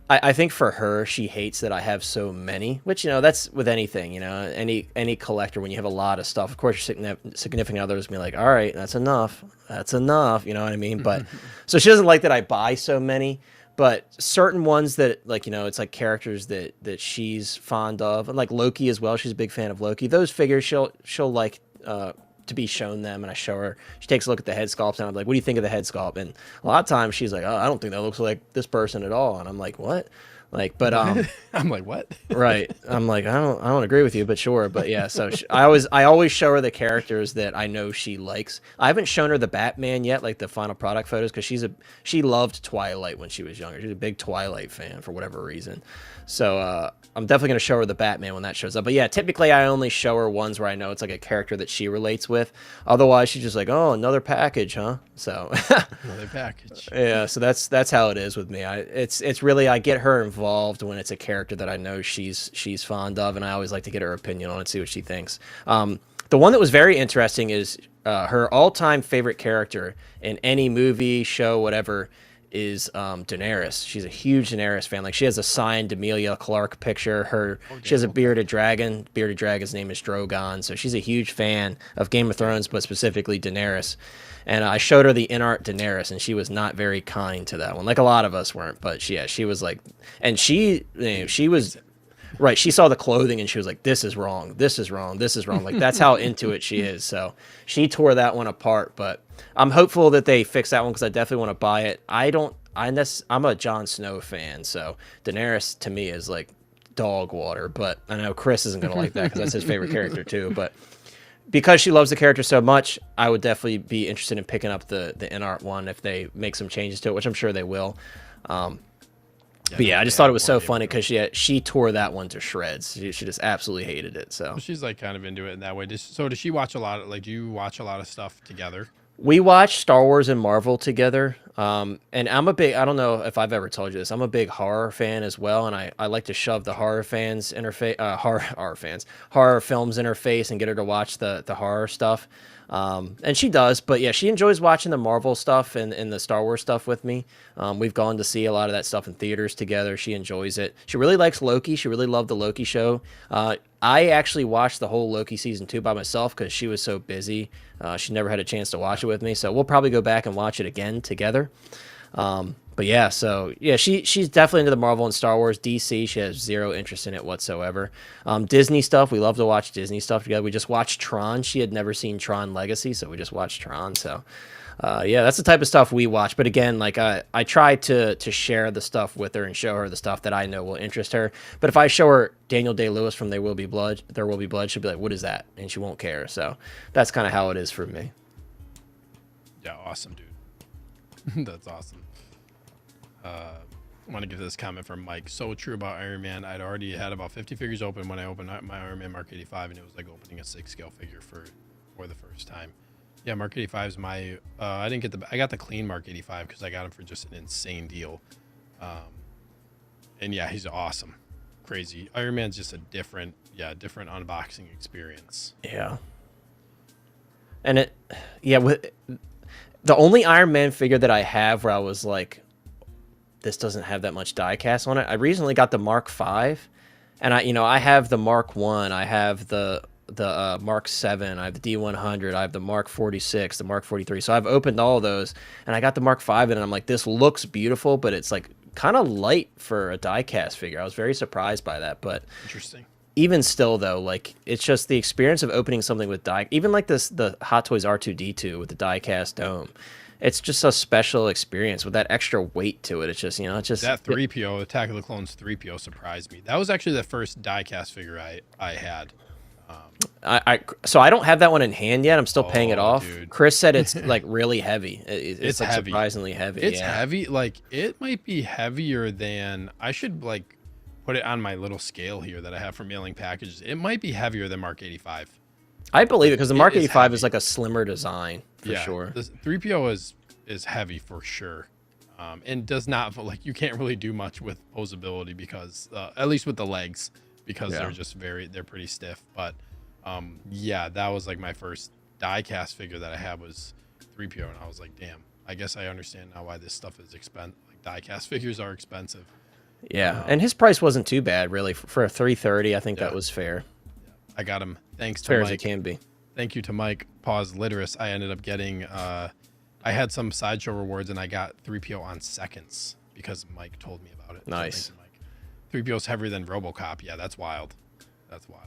I think for her, she hates that I have so many, which that's with anything, any collector. When you have a lot of stuff, of course your significant others be like, all right, that's enough, you know what I mean? But so she doesn't like that I buy so many. But certain ones that, like, it's like characters that she's fond of, and like Loki as well. She's a big fan of Loki. Those figures she'll like to be shown them, and I show her. She takes a look at the head sculpt, and I'm like, "What do you think of the head sculpt?" And a lot of times she's like, "Oh, I don't think that looks like this person at all." And I'm like, "What?" Like, but I'm like, what? right. I'm like, I don't agree with you, but sure. But yeah, so I always show her the characters that I know she likes. I haven't shown her the Batman yet, like the final product photos, because she loved Twilight when she was younger. She's a big Twilight fan for whatever reason. So I'm definitely gonna show her the Batman when that shows up. But yeah, typically I only show her ones where I know it's like a character that she relates with. Otherwise, she's just like, oh, another package, huh? So Another package. yeah, so that's how it is with me. It's really, I get her involved when it's a character that I know she's fond of, and I always like to get her opinion on it, see what she thinks. The one that was very interesting is her all-time favorite character in any movie, show, whatever, is Daenerys. She's a huge Daenerys fan. Like, she has a signed Emilia Clarke picture. She has a bearded dragon. Bearded dragon's name is Drogon. So she's a huge fan of Game of Thrones, but specifically Daenerys. And I showed her the in-art Daenerys, and she was not very kind to that one. Like, a lot of us weren't, but she was like, and she was right. She saw the clothing and she was like, "This is wrong. This is wrong. This is wrong." Like, that's how into it she is. So she tore that one apart. But I'm hopeful that they fix that one, because I definitely want to buy it. I'm a Jon Snow fan, so Daenerys to me is like dog water. But I know Chris isn't gonna like that because that's his favorite character too. But because she loves the character so much, I would definitely be interested in picking up the in-art one if they make some changes to it, which I'm sure they will. But yeah, I just thought it was so funny because she tore that one to shreds. She just absolutely hated it. So she's like kind of into it in that way. So does she watch a lot of, like, do you watch a lot of stuff together? we watch Star Wars and Marvel together. And I don't know if I've ever told you this. I'm a big horror fan as well. And I like to shove the horror fans interface, horror films interface, and get her to watch the horror stuff. And she does, but yeah, she enjoys watching the Marvel stuff and the Star Wars stuff with me. We've gone to see a lot of that stuff in theaters together. She enjoys it. She really likes Loki. She really loved the Loki show. I actually watched the whole Loki season 2 by myself because she was so busy. She never had a chance to watch it with me. So we'll probably go back and watch it again together. But yeah, so yeah, she's definitely into the Marvel and Star Wars. DC, she has zero interest in it whatsoever. Disney stuff, we love to watch Disney stuff together. We just watched Tron. She had never seen Tron Legacy, so we just watched Tron. So yeah, that's the type of stuff we watch. But again, like I try to share the stuff with her and show her the stuff that I know will interest her. But if I show her Daniel Day-Lewis from There Will Be Blood, she'll be like, "What is that?" And she won't care. So that's kind of how it is for me. Yeah, awesome, dude. That's awesome. I want to give this comment from Mike. So true about Iron Man. I'd already had about 50 figures open when I opened my Iron Man Mark 85, and it was like opening a 6 scale figure for the first time. Yeah, Mark 85 is my. I got the clean Mark 85 because I got him for just an insane deal. And yeah, he's awesome, crazy. Iron Man's just a different unboxing experience. Yeah. And with the only Iron Man figure that I have where I was like, this doesn't have that much die cast on it. I recently got the Mark 5, and I have the Mark 1, I have the Mark 7, I have the D100, I have the Mark 46, the Mark 43. So I've opened all of those, and I got the Mark 5 in, and I'm like, this looks beautiful, but it's like kind of light for a die cast figure. I was very surprised by that, but interesting. Even still though, like, it's just the experience of opening something with die, even like the Hot Toys R2D2 with the die cast dome. It's just a special experience with that extra weight to it. It's just, that 3PO, Attack of the Clones 3PO surprised me. That was actually the first die-cast figure I had. So I don't have that one in hand yet. I'm still paying it off. Dude. Chris said it's like really heavy. It's like heavy. Surprisingly heavy. It's heavy. Like, it might be heavier than, I should like put it on my little scale here that I have for mailing packages. It might be heavier than Mark 85. I believe it because the Mark 85 is like a slimmer design for sure. The 3PO is heavy for sure, and does not, like, you can't really do much with posability because at least with the legs, because Yeah. they're pretty stiff. But yeah, that was like my first die cast figure that I had was 3PO, and I was like, damn, I guess I understand now why this stuff is expensive. Like die cast figures are expensive. Yeah, and his price wasn't too bad, really. For a 330, I think Yeah. that was fair. I got him thanks As to fair Mike. as it can be. Thank you to Mike. Pause Literus. I ended up getting. I had some sideshow rewards, and I got 3PO on seconds because Mike told me about it. Nice. So thank you, Mike. 3PO's heavier than RoboCop. Yeah, that's wild. That's wild.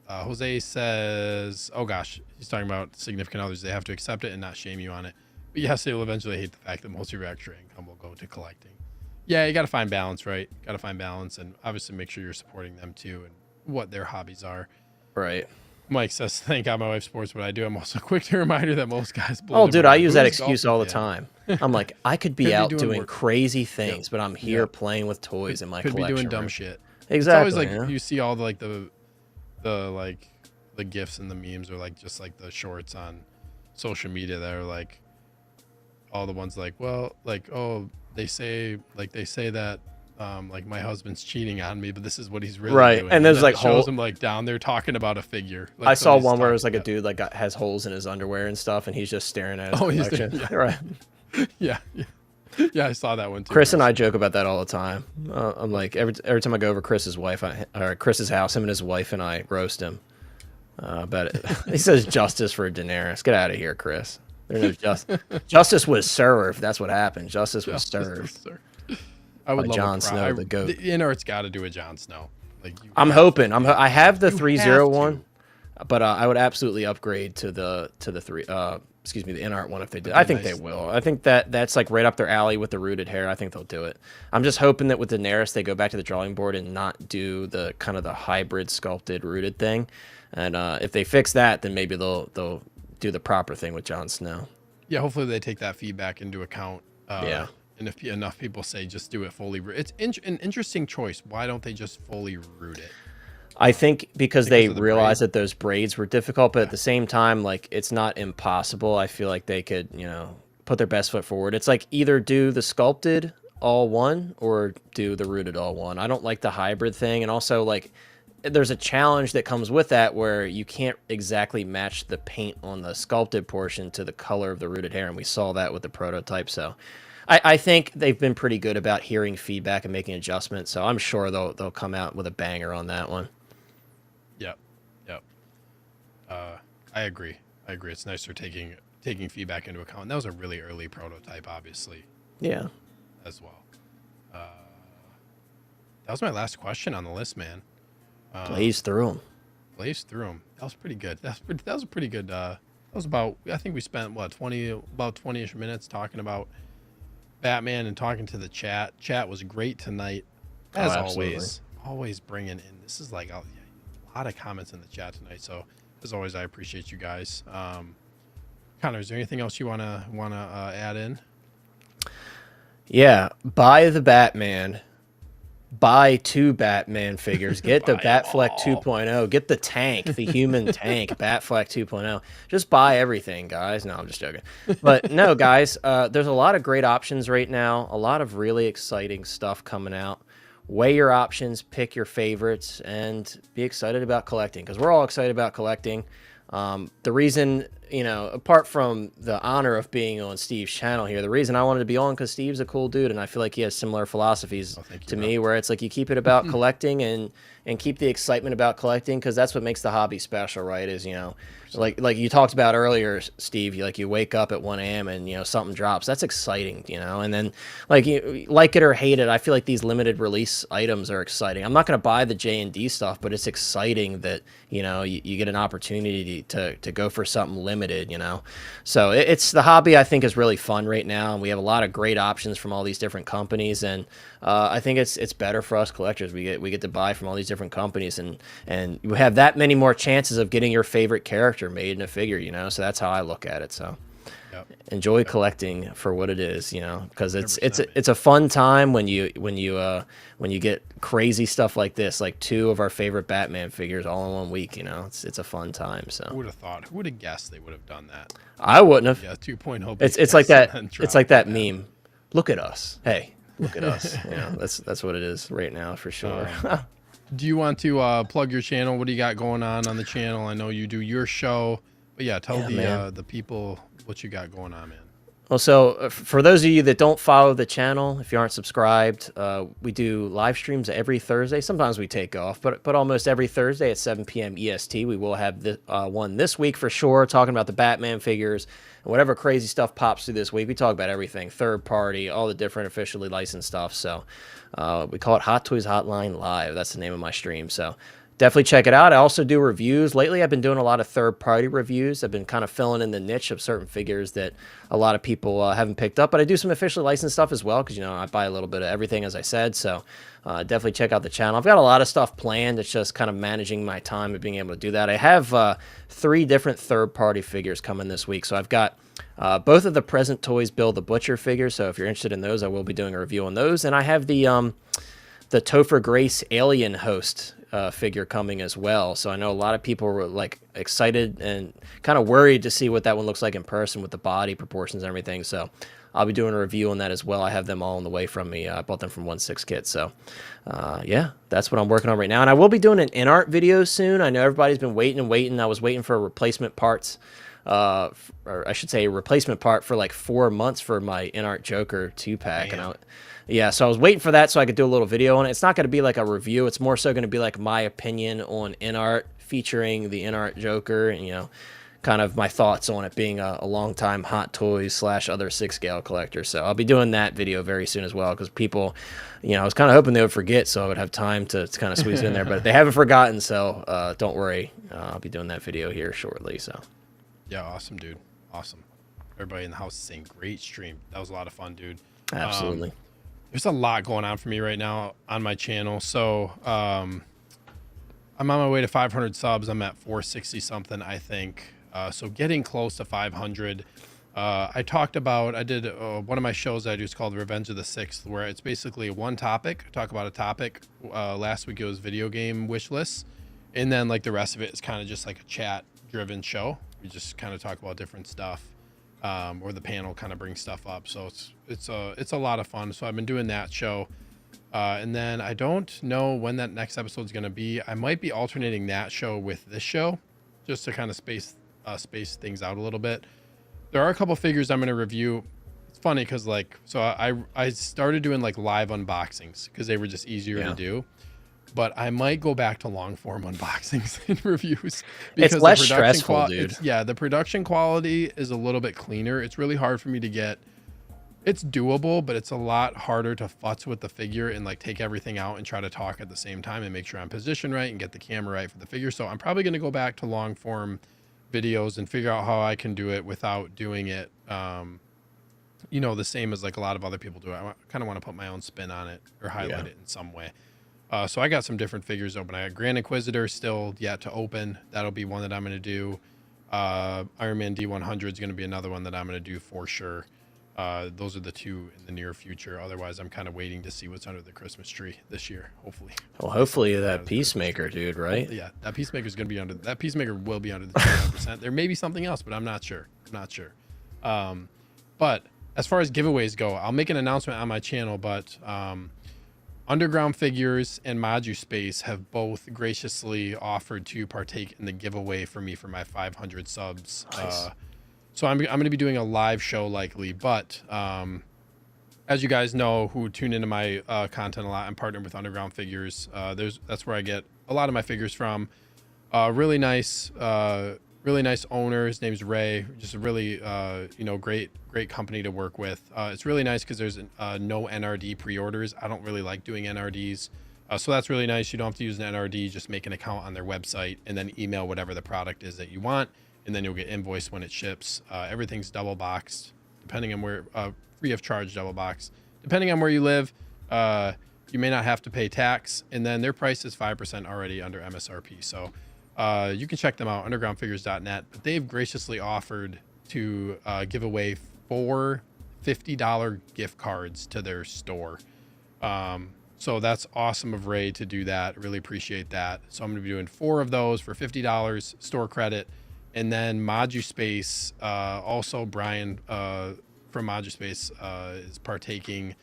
Jose says, "Oh gosh, he's talking about significant others. They have to accept it and not shame you on it. But yes, they will eventually hate the fact that most of your extra income will go to collecting. Yeah, you got to find balance, right? Got to find balance, and obviously make sure you're supporting them too and what their hobbies are." Right. Mike says, "Thank God my wife supports what I do. I'm also quick to remind her that most guys." blow Oh, their dude, money I on use that booze, excuse golf, all the and- time. I'm like, I could be Could be out doing doing work. crazy things, but I'm here Yep. playing with toys in my Could collection. be doing dumb room. shit. Exactly. It's always like yeah. you see all the like the gifs and the memes, or like just like the shorts on social media that are like all the ones like, well, like, oh, they say that like my husband's cheating on me, but this is what he's really Right, doing. and there's, then like, it shows whole- him like down there talking about a figure. Like, I saw somebody's one where it was talking like a about- dude like has holes in his underwear and stuff, and he's just staring at his Oh, he's collection. there, yeah. Right. yeah, I saw that one too. Chris and I joke about that all the time. I'm like every time I go over Chris's Chris's house, him and his wife and I roast him about it. He says justice for Daenerys. Get out of here, Chris. There's no justice was served. That's what happened. Justice was served. I would by love Jon Snow, the goat. The Inart's got to do a Jon Snow. Like I'm hoping. I have the You 301, have but I would absolutely upgrade to the three. Excuse me, the InArt one if they did. That'd be I think nice. they will. I think that's like right up their alley with the rooted hair. I think they'll do it. I'm just hoping that with Daenerys they go back to the drawing board and not do the kind of the hybrid sculpted rooted thing. And if they fix that, then maybe they'll do the proper thing with Jon Snow. Yeah, hopefully they take that feedback into account. Yeah. And if enough people say just do it fully, it's an interesting choice. Why don't they just fully root it? I think because they of the realized that those braids were difficult, but at the same time, like it's not impossible. I feel like they could, put their best foot forward. It's like either do the sculpted all one or do the rooted all one. I don't like the hybrid thing, and also like there's a challenge that comes with that where you can't exactly match the paint on the sculpted portion to the color of the rooted hair, and we saw that with the prototype. So I think they've been pretty good about hearing feedback and making adjustments. So I'm sure they'll come out with a banger on that one. Yep. I agree. It's nice they're taking feedback into account. And that was a really early prototype, obviously, Yeah. as well. That was my last question on the list, man. Blaze through them. Blaze through them. That was pretty good. That was a pretty good. That was about. I think we spent about 20ish minutes talking about Batman and talking to the chat. Chat was great tonight, as absolutely. always bringing in. This is like a lot of comments in the chat tonight. So as always, I appreciate you guys. Connor, is there anything else you wanna add in? Yeah. Buy the Batman. Buy 2 Batman figures. Get the Buy 'em Batfleck all. 2.0. Get the tank, the human tank, Batfleck 2.0. Just buy everything, guys. No, I'm just joking. But no, guys, there's a lot of great options right now. A lot of really exciting stuff coming out. Weigh your options, pick your favorites, and be excited about collecting, because we're all excited about collecting. The reason, apart from the honor of being on Steve's channel here, the reason I wanted to be on, because Steve's a cool dude, and I feel like he has similar philosophies thank you, to bro. me, where it's like you keep it about collecting and keep the excitement about collecting, because that's what makes the hobby special, right? Is, like you talked about earlier, Steve, you wake up at 1 a.m. and, something drops. That's exciting, and then like it or hate it, I feel like these limited release items are exciting. I'm not going to buy the J&D stuff, but it's exciting that, you get an opportunity to go for something limited, So it's the hobby, I think, is really fun right now. And we have a lot of great options from all these different companies. And I think it's better for us collectors. We get to buy from all these different companies, and you have that many more chances of getting your favorite character made in a figure, so that's how I look at it. So enjoy collecting for what it is, because it's a fun time when you get crazy stuff like this, like 2 of our favorite Batman figures all in 1 week. It's a fun time. So Who would have thought? Who would have guessed they would have done that? I wouldn't have. Yeah, 2.0. It's like that. It's like that meme. Look at us. Hey, Look at us. Yeah, that's what it is right now for sure. Do you want to plug your channel? What do you got going on the channel? I know you do your show, but yeah, tell Yeah, man. the people what you got going on, man. Well, so for those of you that don't follow the channel, if you aren't subscribed, we do live streams every Thursday. Sometimes we take off, but almost every Thursday at 7 p.m. EST. We will have one this week for sure, talking about the Batman figures and whatever crazy stuff pops through this week. We talk about everything, third party, all the different officially licensed stuff. So we call it Hot Toys Hotline Live. That's the name of my stream. So definitely check it out. I also do reviews. Lately, I've been doing a lot of third-party reviews. I've been kind of filling in the niche of certain figures that a lot of people haven't picked up. But I do some officially licensed stuff as well because, I buy a little bit of everything, as I said. So definitely check out the channel. I've got a lot of stuff planned. It's just kind of managing my time and being able to do that. I have 3 different third-party figures coming this week. So I've got both of the Present Toys Bill the Butcher figures. So if you're interested in those, I will be doing a review on those. And I have the Topher Grace Alien Host figure coming as well. So I know a lot of people were like excited and kind of worried to see what that one looks like in person with the body proportions and everything. So I'll be doing a review on that as well. I have them all on the way from me. I bought them from 1/6 Kit. So yeah, that's what I'm working on right now. And I will be doing an in-art video soon. I know everybody's been waiting and waiting. I was waiting for replacement parts. Or I should say a replacement part for like 4 months for my in-art Joker 2-pack. And yeah, so I was waiting for that so I could do a little video on it. It's not going to be like a review. It's more so going to be like my opinion on in-art featuring the in-art Joker and, kind of my thoughts on it being a long-time Hot Toys / other 6-scale collector. So I'll be doing that video very soon as well because people, I was kind of hoping they would forget so I would have time to kind of squeeze it in there. But they haven't forgotten, so don't worry. I'll be doing that video here shortly. So Yeah, awesome, dude. Awesome. Everybody in the house is saying great stream. That was a lot of fun, dude. absolutely. There's a lot going on for me right now on my channel. So I'm on my way to 500 subs. I'm at 460 something, I think. So getting close to 500. I did one of my shows I do is called Revenge of the Sixth, where it's basically one topic. I talk about a topic. Last week it was video game wish lists. And then like the rest of it is kind of just like a chat driven show. We just kind of talk about different stuff. Or the panel kind of brings stuff up. So it's a lot of fun. So I've been doing that show. And then I don't know when that next episode is going to be. I might be alternating that show with this show just to kind of space things out a little bit. There are a couple figures I'm going to review. It's funny because I started doing like live unboxings because they were just easier to do. But I might go back to long form unboxings and reviews because it's less stressful, dude. The production quality is a little bit cleaner. It's really hard for me to get. It's doable, but it's a lot harder to futz with the figure and like take everything out and try to talk at the same time and make sure I'm positioned right and get the camera right for the figure. So I'm probably going to go back to long form videos and figure out how I can do it without doing it, the same as like a lot of other people do. I kind of want to put my own spin on it or highlight it in some way. So I got some different figures open. I got Grand Inquisitor still yet to open. That'll be one that I'm going to do. Iron Man D100 is going to be another one that I'm going to do for sure. Those are the 2 in the near future. Otherwise, I'm kind of waiting to see what's under the Christmas tree this year, hopefully. Well, hopefully that Peacemaker, dude, right? Yeah, that Peacemaker's going to be that Peacemaker will be under the 29%. There may be something else, but I'm not sure. But as far as giveaways go, I'll make an announcement on my channel, but Underground Figures and ModuSpace have both graciously offered to partake in the giveaway for me for my 500 subs. Nice. So I'm going to be doing a live show likely, but as you guys know who tune into my content a lot, I'm partnered with Underground Figures. That's where I get a lot of my figures from. Really nice owner. His name's Ray. Just a really great company to work with. It's really nice because there's no NRD pre-orders. I don't really like doing NRDs. So that's really nice. You don't have to use an NRD. Just make an account on their website and then email whatever the product is that you want. And then you'll get invoiced when it ships. Everything's double boxed, depending on where, free of charge double box. Depending on where you live, you may not have to pay tax. And then their price is 5% already under MSRP. So you can check them out, undergroundfigures.net. But they've graciously offered to give away 4 $50 gift cards to their store. So that's awesome of Ray to do that. Really appreciate that. So I'm going to be doing 4 of those for $50 store credit. And then ModuSpace, also Brian from ModuSpace is partaking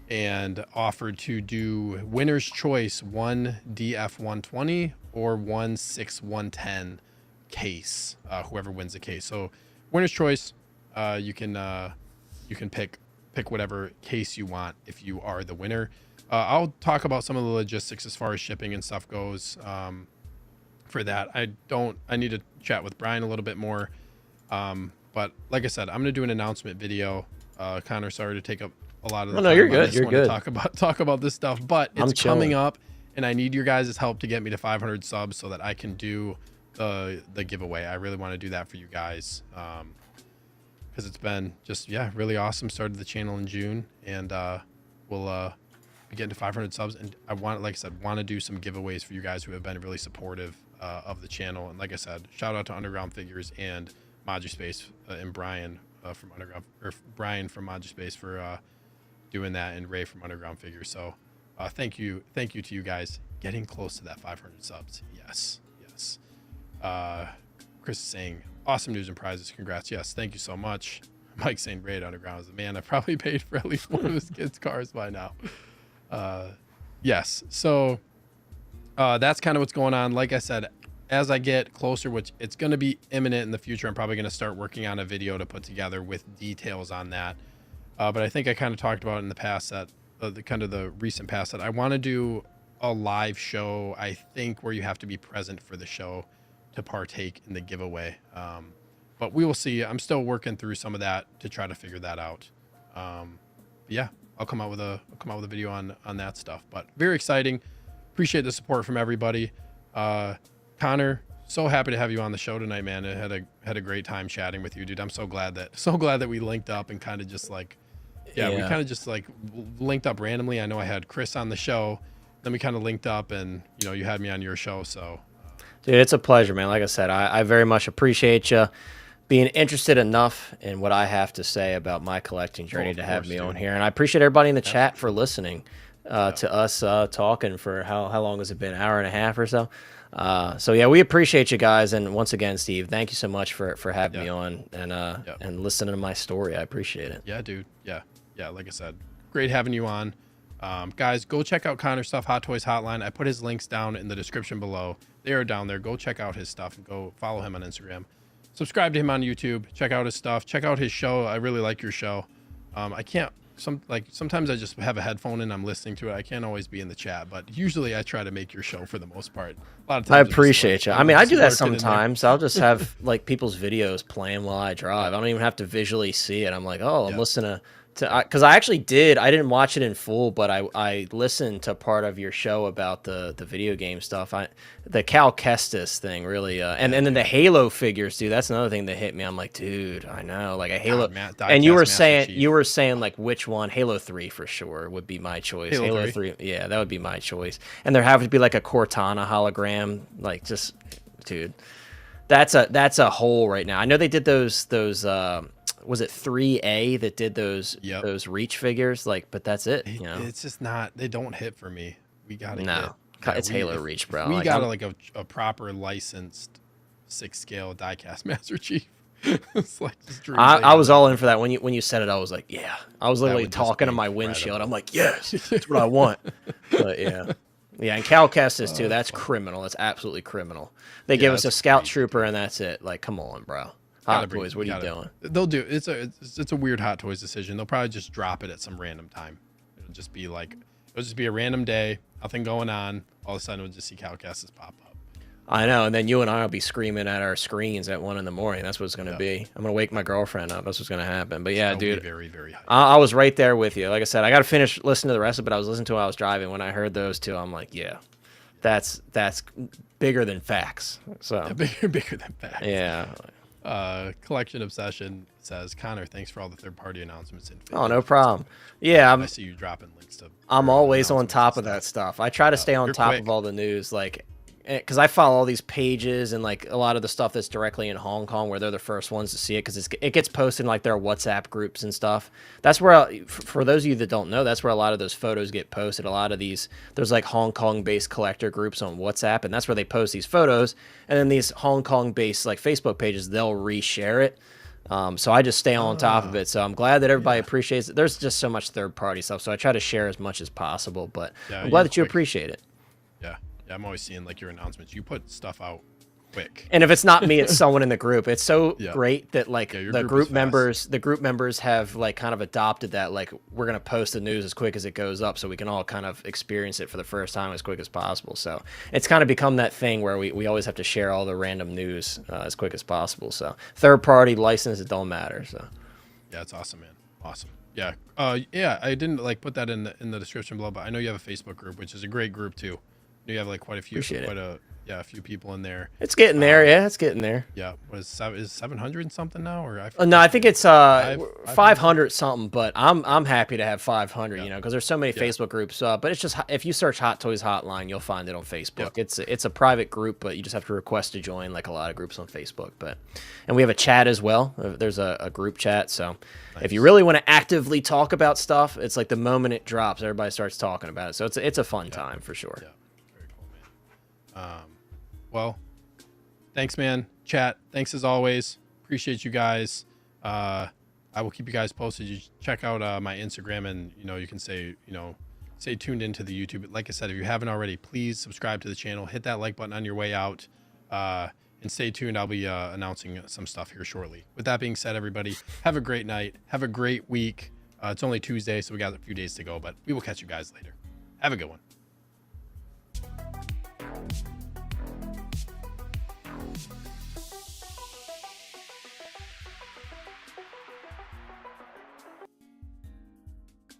and offered to do winner's choice, one DF120 or one 6110 case, whoever wins the case. So winner's choice, you can pick whatever case you want if you are the winner. I'll talk about some of the logistics as far as shipping and stuff goes. For that, I need to chat with Brian a little bit more. But like I said, I'm gonna do an announcement video. Connor, sorry to take up a lot of the no, time. you're good. I just You're want good. to talk about this stuff, but it's I'm coming chilling. up, and I need your guys' help to get me to 500 subs so that I can do the giveaway. I really want to do that for you guys, because it's been just really awesome. Started the channel in June, and we'll be getting to 500 subs, and I want, like I said, want to do some giveaways for you guys who have been really supportive of the channel. And like I said, shout out to Underground Figures and Moduspace and Brian from Underground, or Brian from Moduspace for doing that, and Ray from Underground Figures. So thank you to you guys. Getting close to that 500 subs. Yes. Chris is saying awesome news and prizes. Congrats. Yes, thank you so much. Mike saying Ray at Underground is the man. I probably paid for at least one of his kids' cars by now. Yes, so that's kind of what's going on. Like I said, as I get closer, which it's going to be imminent in the future, I'm probably going to start working on a video to put together with details on that. But I think I kind of talked about in the past that the recent past that I want to do a live show, I think, where you have to be present for the show to partake in the giveaway. But we will see. I'm still working through some of that to try to figure that out. Yeah, I'll come out with a video on that stuff. But very exciting. Appreciate the support from everybody. Connor, so happy to have you on the show tonight, man. I had a great time chatting with you, dude. I'm so glad that we linked up and kind of just like, we kind of just like linked up randomly. I know I had Chris on the show, then we kind of linked up, and you had me on your show. So, Dude, it's a pleasure, man. Like I said, I very much appreciate you being interested enough in what I have to say about my collecting journey to have me on here. And I appreciate everybody in the chat for listening to us talking for how long has it been? An hour and a half or so. So yeah, we appreciate you guys. And once again, Steve, thank you so much for having me on and listening to my story. I appreciate it. Yeah, dude. Yeah. Like I said, great having you on. Guys, go check out Connor's stuff, Hot Toys Hotline. I put his links down in the description below. They are down there. Go check out his stuff and go follow him on Instagram. Subscribe to him on YouTube. Check out his stuff. Check out his show. I really like your show. Sometimes I just have a headphone and I'm listening to it. I can't always be in the chat, but usually I try to make your show for the most part. A lot of times I appreciate you. I mean, I do that sometimes. I'll just have like people's videos playing while I drive. I don't even have to visually see it. I'm like, oh, I'm listening to, because I actually I didn't watch it in full, but I listened to part of your show about the video game stuff. The Cal Kestis thing really, and then the Halo figures, dude. That's another thing that hit me. I'm like, dude, I know, like a Halo. And you were saying like which one? Halo 3 for sure would be my choice. Halo 3, yeah, that would be my choice. And there have to be like a Cortana hologram, like just, dude, that's a hole right now. I know they did those. Was it 3A that did those Reach figures? Like, but that's it. It's just not. They don't hit for me. We gotta it's Halo Reach, bro. We got a proper licensed 6-scale diecast Master Chief. It's like just I was all in for that when you said it. I was like, yeah. I was literally talking to my windshield. I'm like, yes, that's what I want. But yeah. Yeah, and Cal Kestis too. That's criminal. That's absolutely criminal. They give us a Scout Trooper and that's it. Like, come on, bro. Hot Toys, what are you doing? They'll do it's a weird Hot Toys decision. They'll probably just drop it at some random time. It'll just be a random day, nothing going on. All of a sudden, we'll just see Cal Kestis pop up. I know, and then you and I will be screaming at our screens at 1 in the morning. That's what it's going to be. I'm going to wake my girlfriend up. That's what's going to happen. But yeah, dude, very, very high. I was right there with you. Like I said, I got to finish listening to the rest of it, but I was listening to it while I was driving. When I heard those two, I'm like, yeah, that's bigger than facts. So bigger than facts. Yeah. Collection Obsession says, Connor, thanks for all the third-party announcements. Oh, no problem. Yeah, I see you dropping links to. I'm always on top of that stuff. I try to stay on top of all the news, like, because I follow all these pages and like a lot of the stuff that's directly in Hong Kong, where they're the first ones to see it, because it gets posted in like their WhatsApp groups and stuff. That's where, for those of you that don't know, that's where a lot of those photos get posted. A lot of there's like Hong Kong-based collector groups on WhatsApp, and that's where they post these photos. And then these Hong Kong-based like Facebook pages, they'll reshare it. So I just stay on top of it. So I'm glad that everybody appreciates it. There's just so much third party stuff, so I try to share as much as possible. But I'm glad that you appreciate it. Yeah, I'm always seeing like your announcements. You put stuff out quick. And if it's not me, it's someone in the group. It's so great that like the group members have like kind of adopted that, like we're going to post the news as quick as it goes up so we can all kind of experience it for the first time as quick as possible. So it's kind of become that thing where we always have to share all the random news as quick as possible. So third party license, it don't matter. So yeah, it's awesome, man. Awesome. Yeah. Yeah, I didn't like put that in the description below, but I know you have a Facebook group, which is a great group too. You have like quite a few, a few people in there. It's getting there. Yeah, it's getting there. Yeah. What is 700 something now, or no, I think it's 500 something. But I'm happy to have 500. You know, because there's so many Facebook groups. But it's just if you search Hot Toys Hotline, you'll find it on Facebook. It's a private group, but you just have to request to join, like a lot of groups on Facebook. And we have a chat as well. There's a group chat. So if you really want to actively talk about stuff, it's like the moment it drops, everybody starts talking about it. So it's a fun time for sure. Yeah. Very cool, man. Well, thanks, man. Chat, thanks as always. Appreciate you guys. I will keep you guys posted. You check out my Instagram, and you can stay tuned into the YouTube. Like I said, if you haven't already, please subscribe to the channel. Hit that like button on your way out, and stay tuned. I'll be announcing some stuff here shortly. With that being said, everybody, have a great night. Have a great week. It's only Tuesday, so we got a few days to go, but we will catch you guys later. Have a good one.